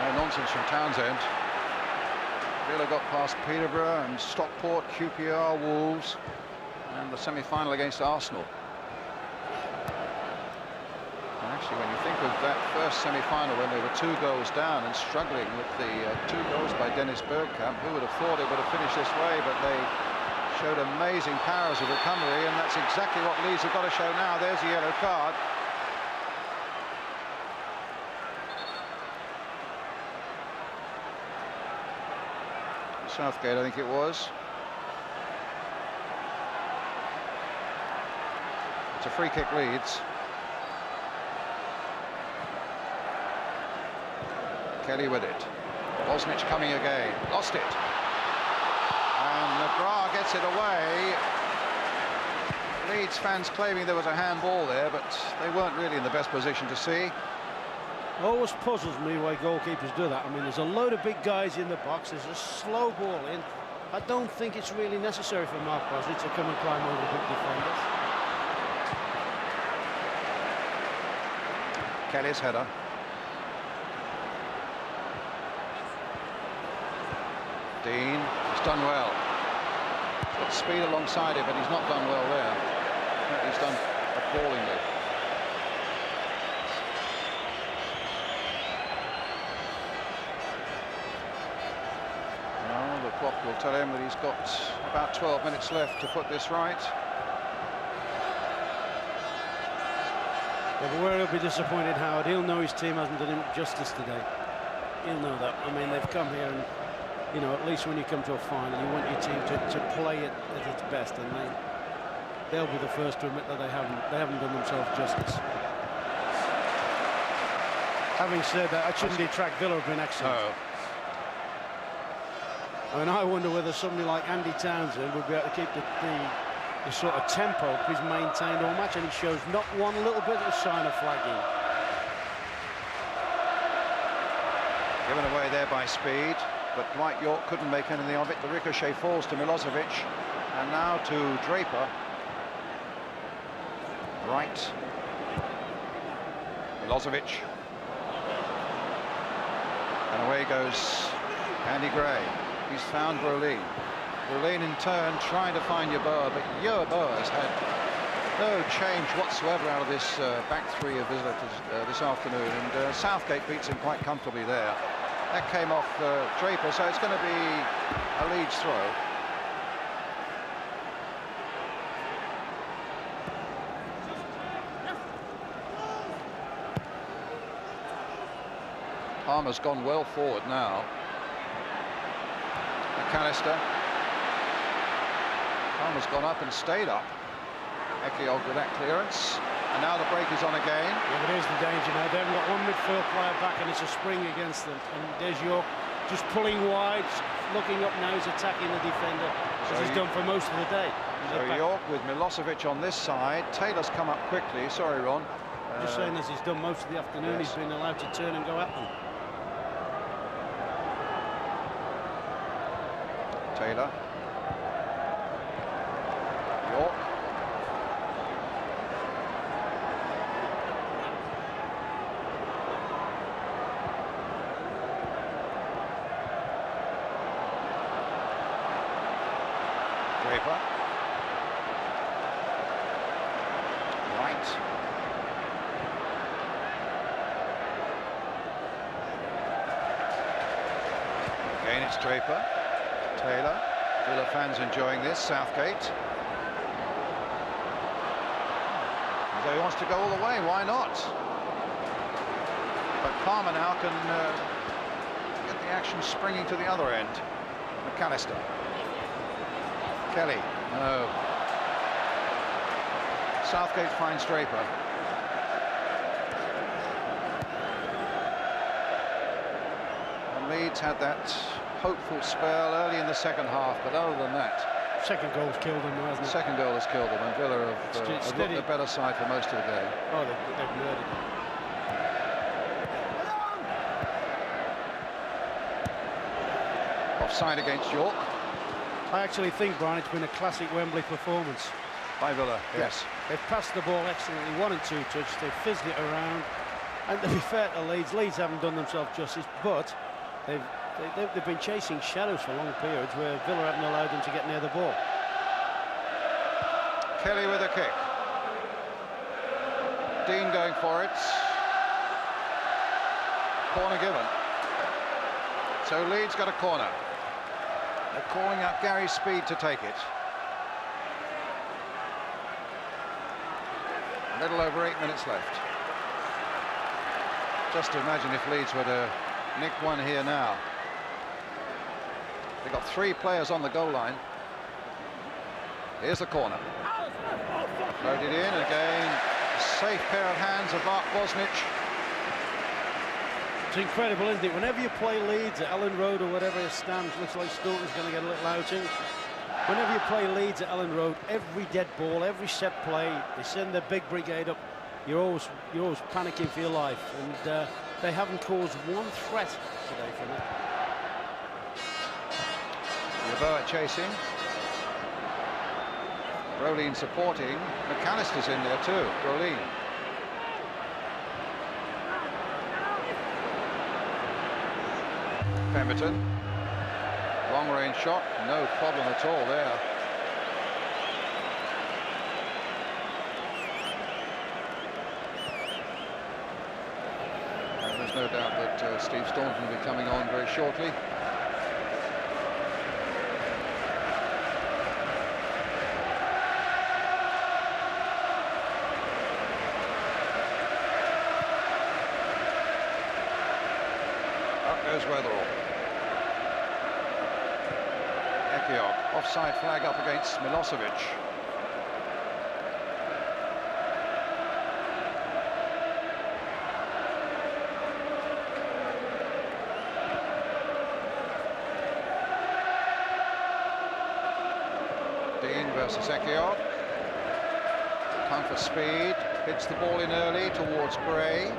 No nonsense from Townsend. Villa got past Peterborough and Stockport, QPR, Wolves, and the semi-final against Arsenal. Actually, when you think of that first semi-final when they were 2 goals down and struggling with the 2 goals by Dennis Bergkamp, who would have thought it would have finished this way, but they showed amazing powers of recovery, and that's exactly what Leeds have got to show now. There's the yellow card. Southgate, I think it was. It's a free kick, Leeds. Kelly with it. Bosnich coming again. Lost it. And McGrath gets it away. Leeds fans claiming there was a handball there, but they weren't really in the best position to see. Always puzzles me why goalkeepers do that. I mean, there's a load of big guys in the box. There's a slow ball in. I don't think it's really necessary for Mark Bosnich to come and climb over big defenders. Kelly's header. Dean has done well. He's got speed alongside it, but he's not done well there. He's done appallingly. Well, the clock will tell him that he's got about 12 minutes left to put this right. Yeah, but where he'll be disappointed, Howard, he'll know his team hasn't done him justice today. He'll know that. I mean, they've come here and, you know, at least when you come to a final, you want your team to play it at its best, and they'll be the first to admit that they haven't done themselves justice. Having said that, I shouldn't detract. Villa have been excellent. No. I mean, I wonder whether somebody like Andy Townsend would be able to keep the sort of tempo he's maintained all match, and he shows not one little bit of sign of flagging. Given away there by Speed, but Dwight Yorke couldn't make anything of it. The ricochet falls to Milosovic, and now to Draper. Right. Milosovic. And away goes Andy Gray. He's found Brolin. Brolin in turn trying to find Yeboah, but Yeboah has had no change whatsoever out of this back three of visitors this afternoon, and Southgate beats him quite comfortably there. That came off Draper, so it's going to be a Leeds throw. Palmer's gone well forward now. McAllister. Palmer's gone up and stayed up. Ekiog with that clearance. And now the break is on again. Yeah, but here's the danger now. They haven't got one midfield player back, and it's a spring against them. And there's Yorke just pulling wide, looking up now. He's attacking the defender, as he's done for most of the day. So Yorke with Milosovic on this side. Taylor's come up quickly. Sorry, Ron. Just saying, as he's done most of the afternoon, yes. He's been allowed to turn and go at them. Taylor. Yorke. Draper. Right. point. Again, it's Draper. Taylor. Villa fans enjoying this. Southgate. So he wants to go all the way. Why not? But Palmer now can get the action springing to the other end. McAllister. Kelly. No. Southgate finds Draper. And Leeds had that hopeful spell early in the second half, but other than that, Second goal's killed him, hasn't the it? second goal has killed them, and Villa have looked the better side for most of the game. Oh, they've murdered him. Offside against Yorke I actually think, Brian, it's been a classic Wembley performance. by Villa. Yes. They've passed the ball excellently, 1 and 2 touch. They've fizzed it around. And to be fair to Leeds haven't done themselves justice, but they've been chasing shadows for long periods where Villa haven't allowed them to get near the ball. Kelly with a kick. Dean going for it. Corner given. So Leeds got a corner. They're calling out Gary Speed to take it. A little over 8 minutes left. Just to imagine if Leeds were to nick one here now. They've got 3 players on the goal line. Here's the corner. Loaded in again. A safe pair of hands of Mark Bosnich. It's incredible, isn't it? Whenever you play Leeds at Ellen Road or whatever it stands, looks like Staunton's going to get a little outing. Whenever you play Leeds at Ellen Road, every dead ball, every set play, they send their big brigade up. You're always panicking for your life, and they haven't caused one threat today from it. Yeboah chasing. Brolin supporting. McAllister's in there too. Brolin. Pemberton. Long range shot. No problem at all there. And there's no doubt that Steve Staunton will be coming on very shortly. Goes Weatherall. Ekiog, offside flag up against Milosovic. Dean versus Ekiog. Time for Speed. Hits the ball in early towards Gray.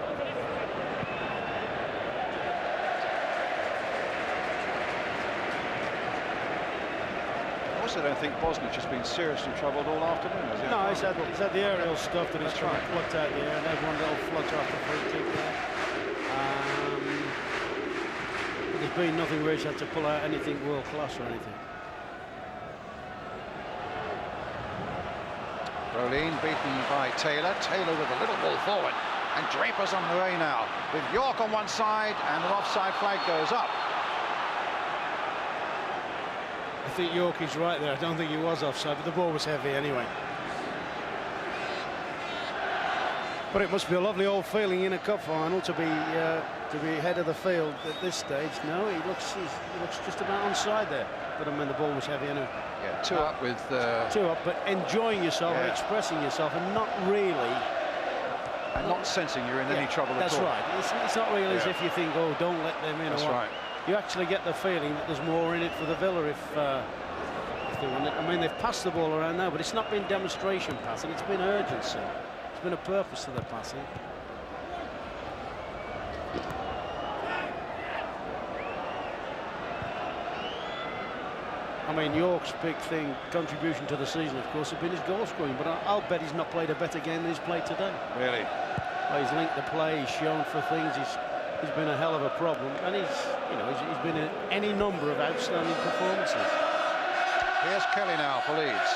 I don't think Bosnich has been seriously troubled all afternoon, has he? No, he's had the aerial stuff that he's That's trying right. to flutter out the air, and everyone little flutter off the free kick there. But there's been nothing where he's had to pull out anything world class or anything. Brolin beaten by Taylor. Taylor with a little ball forward. And Draper's on the way now. With Yorke on one side, and an offside flag goes up. I think Yorke is right there. I don't think he was offside, but the ball was heavy anyway. But it must be a lovely old feeling in a cup final to be head of the field at this stage. No, he looks just about onside there. But I mean, the ball was heavy anyway. Yeah, 2 up with 2 up, but enjoying yourself, yeah. expressing yourself, and not really. and not sensing you're in any trouble at all. That's right. It's not really as Yeah. if you think, oh, don't let them in. That's or what. right. You actually get the feeling that there's more in it for the Villa if they win it. I mean, they've passed the ball around now, but it's not been demonstration passing. It's been urgency. It's been a purpose to the passing. I mean, Yorke's big contribution to the season, of course, has been his goal scoring. But I'll bet he's not played a better game than he's played today. Really? Well, he's linked the play. He's shown for things. He's been a hell of a problem, and he's been in any number of outstanding performances. Here's Kelly now for Leeds.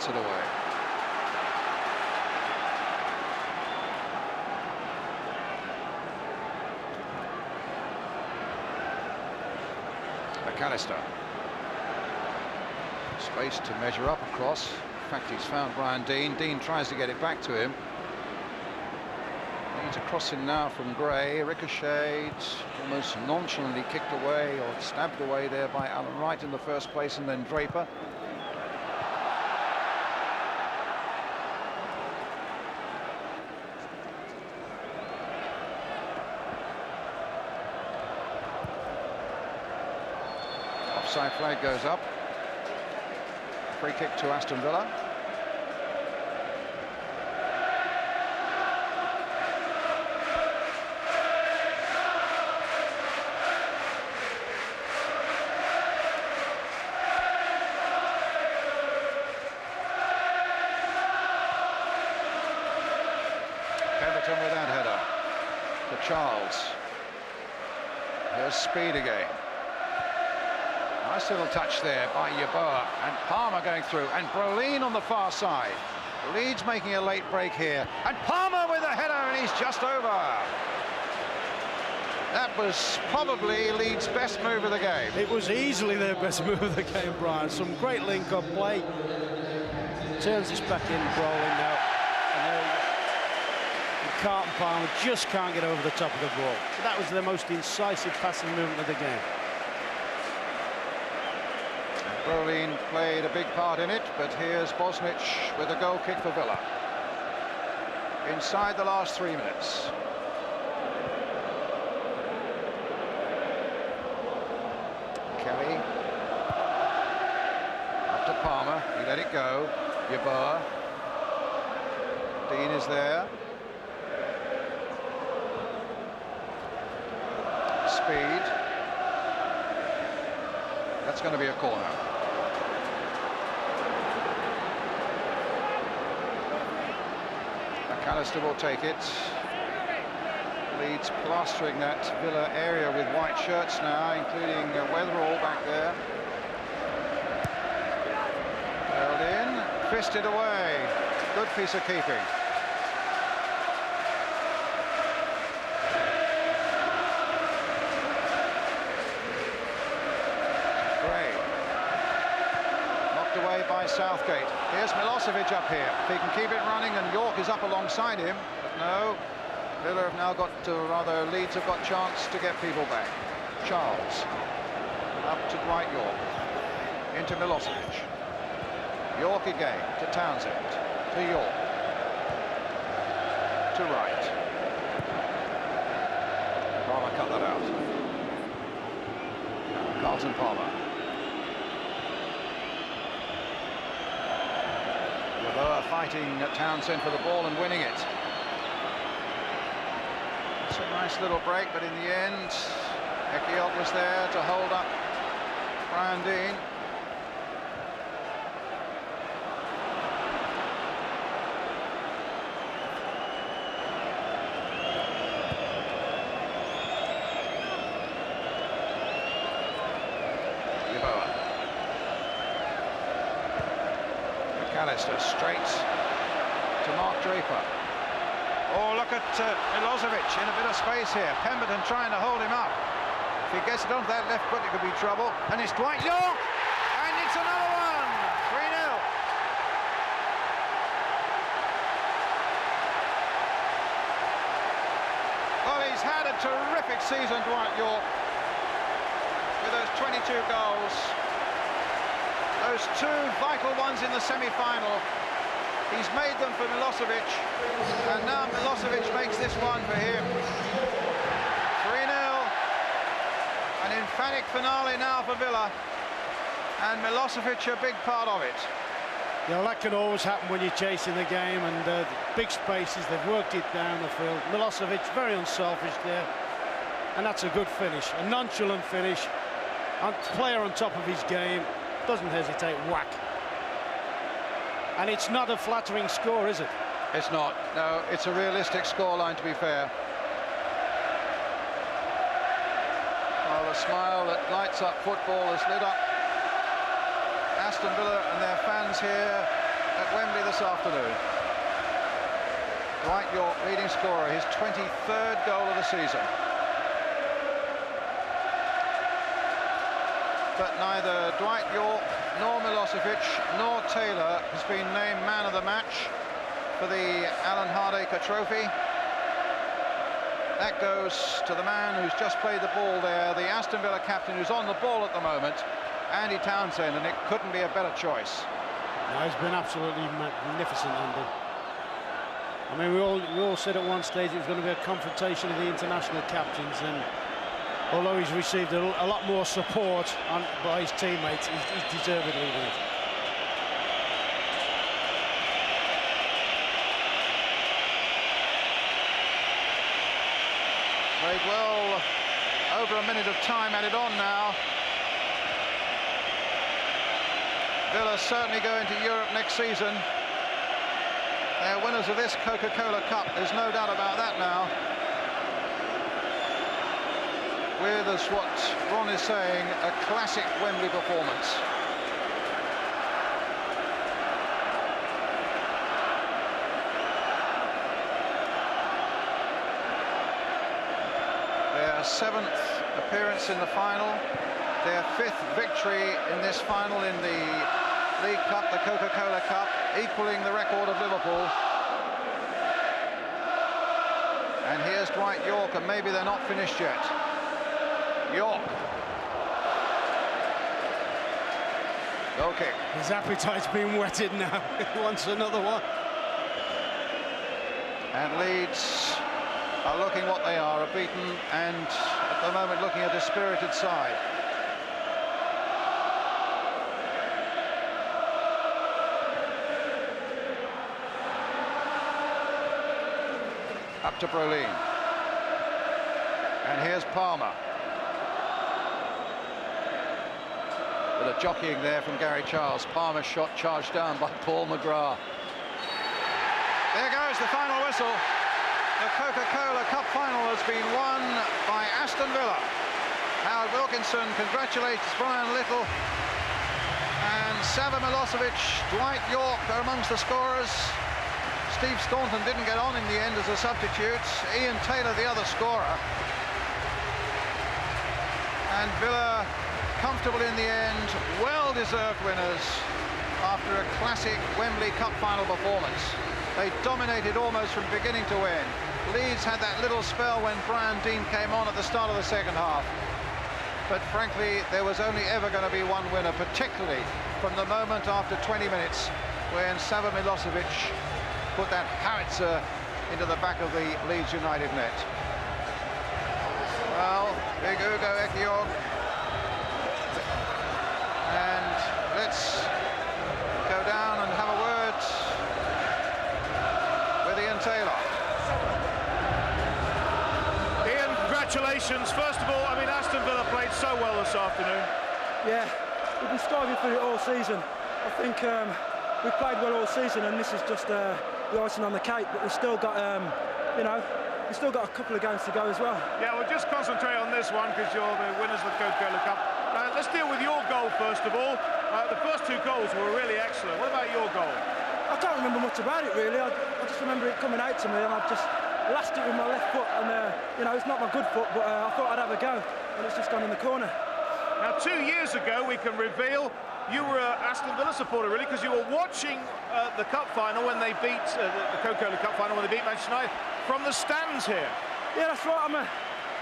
puts it away. McAllister. Space to measure up across. In fact, he's found Brian Dean. Dean tries to get it back to him. Needs a crossing now from Gray. Ricocheted, almost nonchalantly kicked away or stabbed away there by Alan Wright in the first place, and then Draper. Offside flag goes up. Free kick to Aston Villa. Pemberton with that header to Charles. Here's speed again. Nice little touch there by Yeboah, and Palmer going through, and Brolin on the far side. Leeds making a late break here, and Palmer with a header, and he's just over. That was probably Leeds' best move of the game. It was easily their best move of the game, Brian. Some great link-up play. Turns this back in, Brolin now. And there you go. Carlton Palmer just can't get over the top of the ball. So that was the most incisive passing movement of the game. Brolin played a big part in it, but here's Bosnich with a goal kick for Villa. Inside the last 3 minutes. Kelly. Up to Palmer, he let it go. Yeboah. Dean is there. Speed. That's going to be a corner. McAllister will take it. Leeds plastering that Villa area with white shirts now, including Weatherall back there. Held in, fisted away. Good piece of keeping. Gray. Knocked away by Southgate. Here's Milosovic up here. If he can keep it running, and Yorke is up alongside him, but no. Villa have now got to, rather Leeds have got chance to get people back. Charles. Up to Dwight Yorke. Into Milosovic. Yorke again to Townsend. To Yorke. To Wright. Palmer cut that out. Carlton Palmer. Yeboah fighting at Townsend for the ball and winning it. It's a nice little break, but in the end, Ekiot was there to hold up Brian Dean. Yeboah. McAllister straight to Mark Draper. Oh, look at Milosovic in a bit of space here. Pemberton trying to hold him up. If he gets it onto that left foot, it could be trouble. And it's Dwight Yorke, and it's another one. 3-0. Well, he's had a terrific season, Dwight Yorke, with those 22 goals. Those two vital ones in the semi-final. He's made them for Milosovic, and now Milosovic makes this one for him. 3-0, an emphatic finale now for Villa, and Milosovic a big part of it. You know, that can always happen when you're chasing the game, and big spaces, they've worked it down the field. Milosovic very unselfish there, and that's a good finish, a nonchalant finish. A player on top of his game, doesn't hesitate, whack. And it's not a flattering score, is it? It's not. No, it's a realistic scoreline, to be fair. Well, the smile that lights up football has lit up Aston Villa and their fans here at Wembley this afternoon. Dwight Yorke, leading scorer, his 23rd goal of the season. But neither Dwight Yorke, nor Milosovic, nor Taylor has been named man of the match for the Alan Hardacre Trophy. That goes to the man who's just played the ball there, the Aston Villa captain, who's on the ball at the moment, Andy Townsend, and it couldn't be a better choice. No, he's been absolutely magnificent, Andy. I mean, we all said at one stage it was going to be a confrontation of the international captains, and although he's received a lot more support by his teammates, he's deservedly won it. Played well, over a minute of time added on now. Villa certainly go into Europe next season. They're winners of this Coca-Cola Cup, there's no doubt about that now. With, as what Ron is saying, a classic Wembley performance. Their 7th appearance in the final, their 5th victory in this final in the League Cup, the Coca-Cola Cup, equaling the record of Liverpool. And here's Dwight Yorke, and maybe they're not finished yet. Yorke. Goal kick. His appetite's been whetted now. He wants another one. And Leeds are looking what they are, beaten, and at the moment looking a dispirited side. Up to Brolin. And here's Palmer. With a jockeying there from Gary Charles. Palmer's shot charged down by Paul McGrath. There goes the final whistle. The Coca-Cola Cup final has been won by Aston Villa. Howard Wilkinson congratulates Brian Little. And Sava Milosovic, Dwight Yorke are amongst the scorers. Steve Staunton didn't get on in the end as a substitute. Ian Taylor, the other scorer. And Villa comfortable in the end, well-deserved winners after a classic Wembley Cup final performance. They dominated almost from beginning to end. Leeds had that little spell when Brian Deane came on at the start of the second half. But frankly, there was only ever going to be one winner, particularly from the moment after 20 minutes when Sava Milosovic put that howitzer into the back of the Leeds United net. Well, big Ugo Ekiong. And let's go down and have a word with Ian Taylor. Ian, congratulations. First of all, I mean, Aston Villa played so well this afternoon. Yeah, we've been striving for it all season. I think we've played well all season, and this is just the icing on the cake. But we've still got, we've still got a couple of games to go as well. Yeah, we'll just concentrate on this one because you're the winners of the Coca-Cola Cup. Let's deal with your goal first of all. The first 2 goals were really excellent. What about your goal? I can't remember much about it really. I just remember it coming out to me, and I just lashed it with my left foot. And it's not my good foot, but I thought I'd have a go, and it's just gone in the corner. Now, 2 years ago, we can reveal you were an Aston Villa supporter, really, because you were watching the cup final when they beat the Coca-Cola Cup final when they beat Manchester United from the stands here. Yeah, that's right.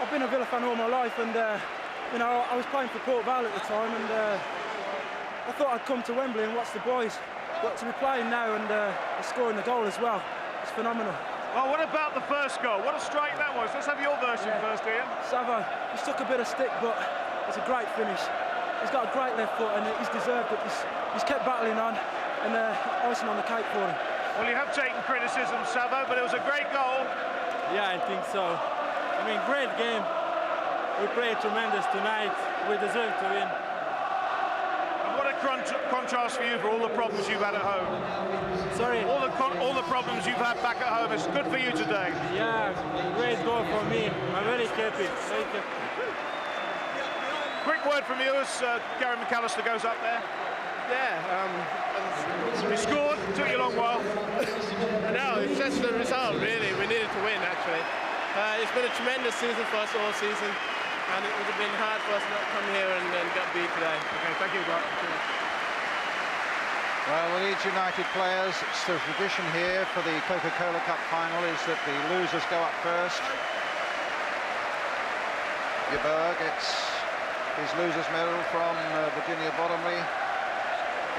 I've been a Villa fan all my life, and I was playing for Port Vale at the time, and I thought I'd come to Wembley and watch the boys. But to be playing now and scoring the goal as well, it's phenomenal. Well, what about the first goal? What a strike that was. Let's have your version first, Ian. Savo, he's took a bit of stick, but it's a great finish. He's got a great left foot, and he's deserved it. He's kept battling on, and icing on the cake for him. Well, you have taken criticism, Savo, but it was a great goal. Yeah, I think so. I mean, great game. We played tremendous tonight. We deserve to win. And what a contrast for you for all the problems you've had at home. Sorry? All the problems you've had back at home. It's good for you today. Yeah, great goal for me. I'm very happy. Very happy. Quick word from you as Gary McAllister goes up there. You scored, took you a long while. No, it's just the result, really. We needed to win, actually. It's been a tremendous season for us all season, and it would have been hard for us not to come here and get beat today. Okay, thank you, Dwight. Well, the Leeds United players, it's the tradition here for the Coca-Cola Cup final is that the losers go up first. Yeboah gets his losers medal from Virginia Bottomley,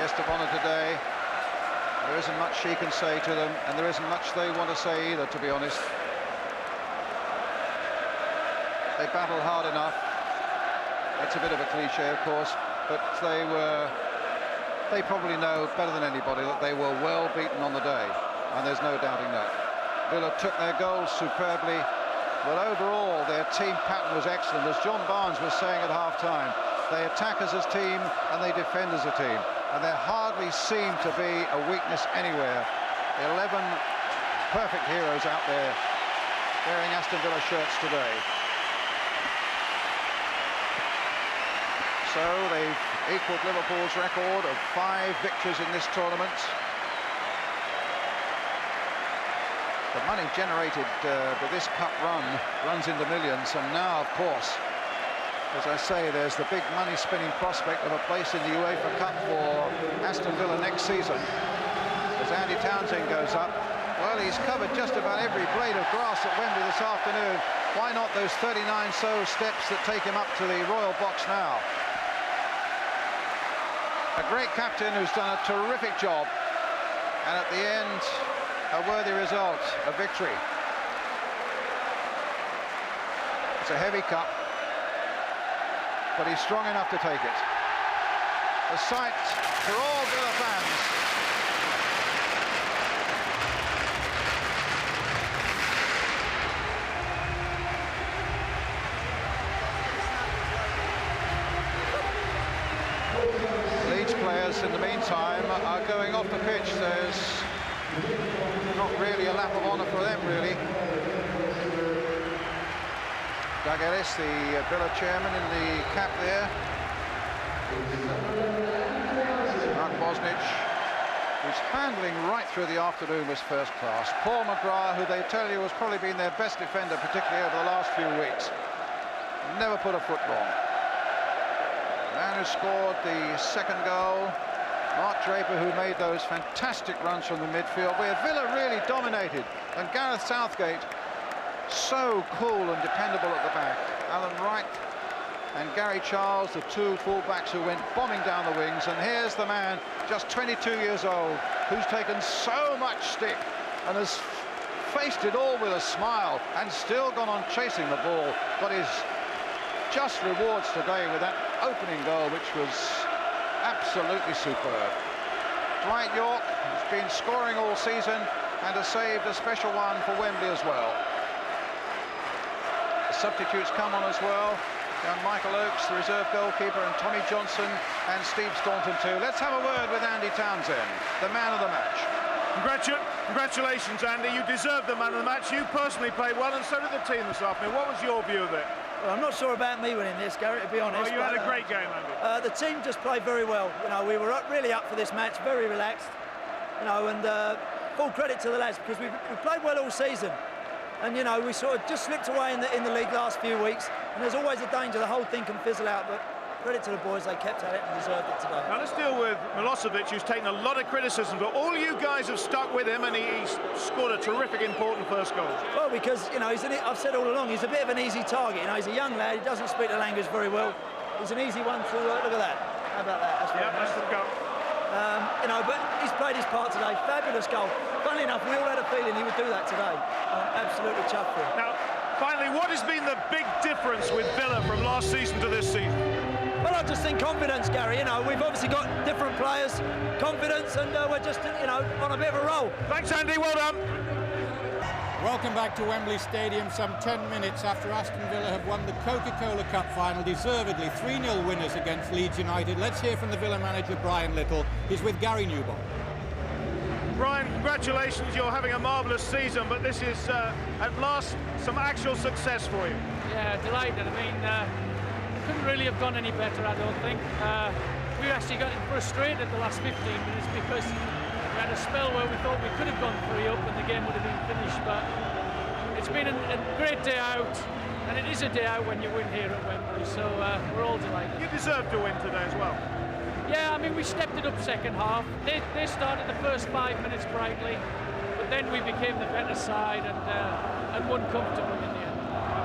guest of honour today. There isn't much she can say to them, and there isn't much they want to say either, to be honest. They battled hard enough. That's a bit of a cliche, of course, but they probably know better than anybody that they were well beaten on the day, and there's no doubting that. Villa took their goals superbly, but overall their team pattern was excellent. As John Barnes was saying at half-time, they attack as a team and they defend as a team, and there hardly seemed to be a weakness anywhere. 11 perfect heroes out there wearing Aston Villa shirts today. So they've equalled Liverpool's record of 5 victories in this tournament. The money generated with this cup runs into millions, and now, of course, as I say, there's the big money-spinning prospect of a place in the UEFA Cup for Aston Villa next season. As Andy Townsend goes up, well, he's covered just about every blade of grass at Wembley this afternoon. Why not those 39 steps that take him up to the royal box now? A great captain who's done a terrific job, and at the end, a worthy result, a victory. It's a heavy cup, but he's strong enough to take it. A sight for all Villa fans. Leeds players, in the meantime, are going off the pitch. There's not really a lap of honour for them, really. Doug Ellis, the Villa chairman, in the cap there. Mark Bosnich, whose handling right through the afternoon was first class. Paul McGrath, who they tell you has probably been their best defender, particularly over the last few weeks. Never put a foot wrong. The man who scored the second goal, Mark Draper, who made those fantastic runs from the midfield, where Villa really dominated. And Gareth Southgate, so cool and dependable at the back. Alan Wright and Gary Charles, the 2 full-backs who went bombing down the wings. And here's the man, just 22 years old, who's taken so much stick and has faced it all with a smile and still gone on chasing the ball. Got his just rewards today with that opening goal, which was absolutely superb. Dwight Yorke has been scoring all season and has saved a special one for Wembley as well. The substitutes come on as well. Young Michael Oakes, the reserve goalkeeper, and Tommy Johnson and Steve Staunton too. Let's have a word with Andy Townsend, the man of the match. Congratulations, Andy. You deserved the man of the match. You personally played well, and so did the team this afternoon. What was your view of it? Well, I'm not sure about me winning this, Gary, to be honest. Oh, you had a great game, Andy. The team just played very well. You know, we were really up for this match, very relaxed. You know, and full credit to the lads, because we played well all season. And, you know, we sort of just slipped away in the league last few weeks. And there's always a danger the whole thing can fizzle out. But credit to the boys, they kept at it and deserved it today. Now let's deal with Milosovic, who's taken a lot of criticism, but all you guys have stuck with him, and he's scored a terrific, important first goal. Well, because, you know, I've said all along, he's a bit of an easy target. You know, he's a young lad, he doesn't speak the language very well. He's an easy one to look at that. How about that? That's the goal. You know, but he's played his part today. Fabulous goal. Funnily enough, we all had a feeling he would do that today. Absolutely chuffed for him. Now, finally, what has been the big difference with Villa from last season to this season? Well, I just think confidence, Gary. You know, we've obviously got different players, confidence, and we're just, you know, on a bit of a roll. Thanks, Andy. Well done. Welcome back to Wembley Stadium, some 10 minutes after Aston Villa have won the Coca-Cola Cup final, deservedly 3-0 winners against Leeds United. Let's hear from the Villa manager, Brian Little. He's with Gary Newbold. Brian, congratulations. You're having a marvellous season, but this is, at last, some actual success for you. Yeah, delighted. I mean, couldn't really have gone any better, I don't think. we actually got frustrated the last 15 minutes because we had a spell where we thought we could have gone 3 up and the game would have been finished. But it's been a great day out, and it is a day out when you win here at Wembley, so we're all delighted. You deserve to win today as well. Yeah, I mean, we stepped it up second half. They started the first 5 minutes brightly, but then we became the better side and won comfortably in the end.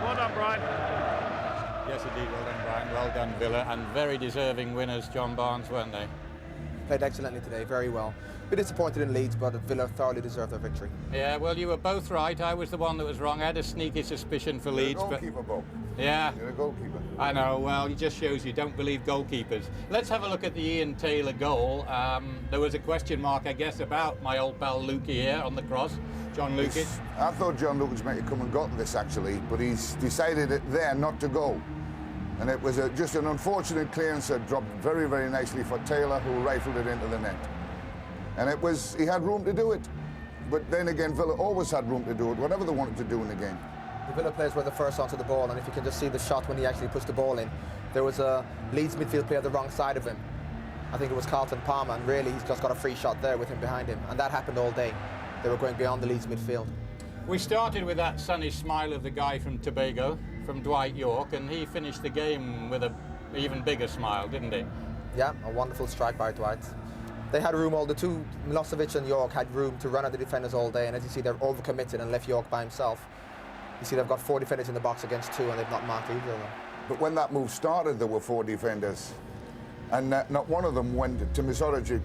Well done, Brian. Yes, indeed, well done, Brian. Well done, Villa, and very deserving winners, John Barnes, weren't they? Played excellently today, very well. Bit disappointed in Leeds, but Villa thoroughly deserved their victory. Yeah, well, you were both right. I was the one that was wrong. I had a sneaky suspicion for Leeds. You're a goalkeeper, Bob. Yeah. You're a goalkeeper. I know, well, it just shows you don't believe goalkeepers. Let's have a look at the Ian Taylor goal. There was a question mark, I guess, about my old pal Lukey here on the cross, John Lukic. I thought John Lukic might have come and got this, actually, but he's decided it there not to go. And it was just an unfortunate clearance that dropped very, very nicely for Taylor, who rifled it into the net. And he had room to do it. But then again, Villa always had room to do it, whatever they wanted to do in the game. The Villa players were the first onto the ball, and if you can just see the shot when he actually pushed the ball in, there was a Leeds midfield player the wrong side of him. I think it was Carlton Palmer, and really he's just got a free shot there with him behind him. And that happened all day. They were going beyond the Leeds midfield. We started with that sunny smile of the guy from Tobago, from Dwight Yorke, and he finished the game with an even bigger smile, didn't he? Yeah, a wonderful strike by Dwight. They had room, the two, Milosovic and Yorke, had room to run at the defenders all day, and as you see, they're overcommitted and left Yorke by himself. You see, they've got 4 defenders in the box against 2, and they've not marked either of them. But when that move started, there were 4 defenders, and not one of them went to Milosovic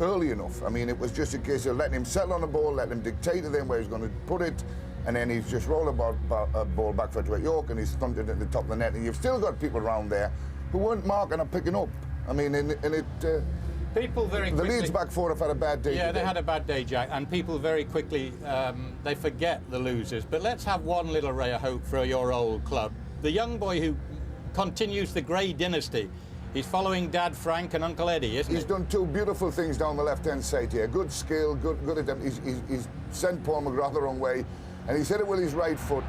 early enough. I mean, it was just a case of letting him settle on the ball, letting him dictate to them where he's going to put it, and then he's just rolled a ball back for Dwight Yorke, and he's thumped it at the top of the net. And you've still got people around there who weren't marking or picking up. I mean, people very quickly... The Leeds back 4 have had a bad day. Yeah, today. they had a bad day, Jack, and people very quickly, they forget the losers. But let's have one little ray of hope for your old club. The young boy who continues the Grey dynasty. He's following Dad Frank and Uncle Eddie, isn't he? He's done 2 beautiful things down the left-hand side here. Good skill, good attempt. He's sent Paul McGrath the wrong way, and he's hit it with his right foot.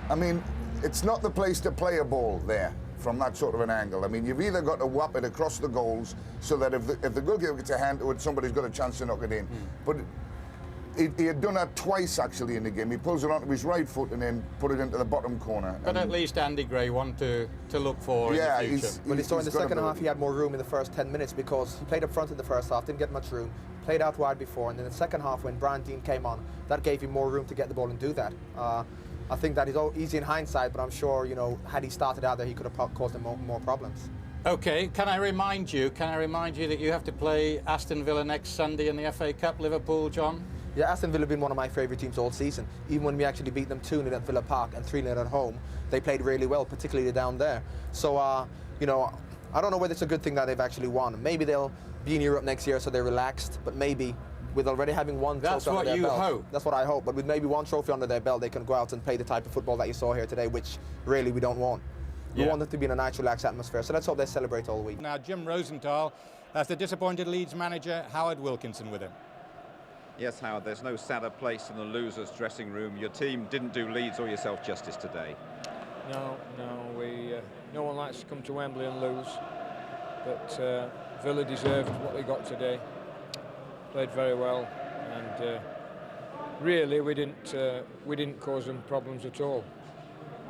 I mean, it's not the place to play a ball there from that sort of an angle. I mean, you've either got to whap it across the goals so that if the goalkeeper gets a hand to it, somebody's got a chance to knock it in. But he had done that twice, actually, in the game. He pulls it onto his right foot and then put it into the bottom corner. But at least Andy Gray one to look for in the future. Well, he saw in the second half he had more room in the first 10 minutes because he played up front in the first half, didn't get much room, played out wide before, and then the second half when Brian Deane came on, that gave him more room to get the ball and do that. I think that is all easy in hindsight, but I'm sure, you know, had he started out there, he could have caused him more problems. Okay, can I remind you that you have to play Aston Villa next Sunday in the FA Cup, Liverpool, John? Yeah, Aston Villa have been one of my favourite teams all season. Even when we actually beat them 2-0 at Villa Park and 3-0 at home, they played really well, particularly down there. So, you know, I don't know whether it's a good thing that they've actually won. Maybe they'll be in Europe next year, so they're relaxed, but maybe with already having one trophy under their belt. That's what you hope. That's what I hope. But with maybe one trophy under their belt, they can go out and play the type of football that you saw here today, which really we don't want. We want them to be in a nice, relaxed atmosphere. So let's hope they celebrate all week. Now, Jim Rosenthal, as the disappointed Leeds manager, Howard Wilkinson with him. Yes, Howard, there's no sadder place than the losers' dressing room. Your team didn't do Leeds or yourself justice today. No, no one likes to come to Wembley and lose. But Villa deserved what they got today. Played very well, and really we didn't cause them problems at all.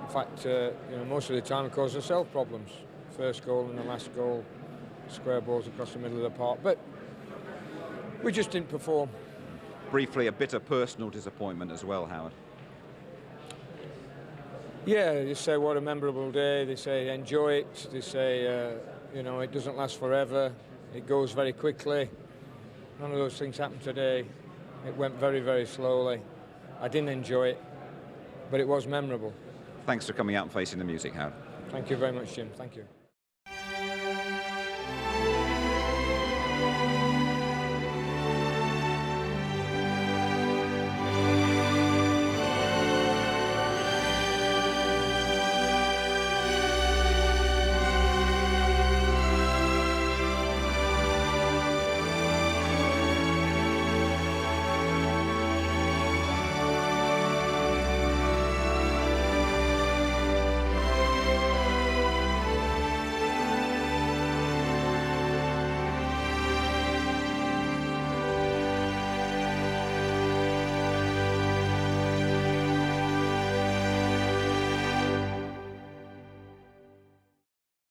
In fact, you know, most of the time we caused ourselves problems. First goal and the last goal, square balls across the middle of the park, but we just didn't perform. Briefly, a bitter personal disappointment as well, Howard. Yeah, they say what a memorable day. They say enjoy it. They say you know, it doesn't last forever. It goes very quickly. None of those things happened today. It went very, very slowly. I didn't enjoy it, but it was memorable. Thanks for coming out and facing the music, Howard. Thank you very much, Jim. Thank you.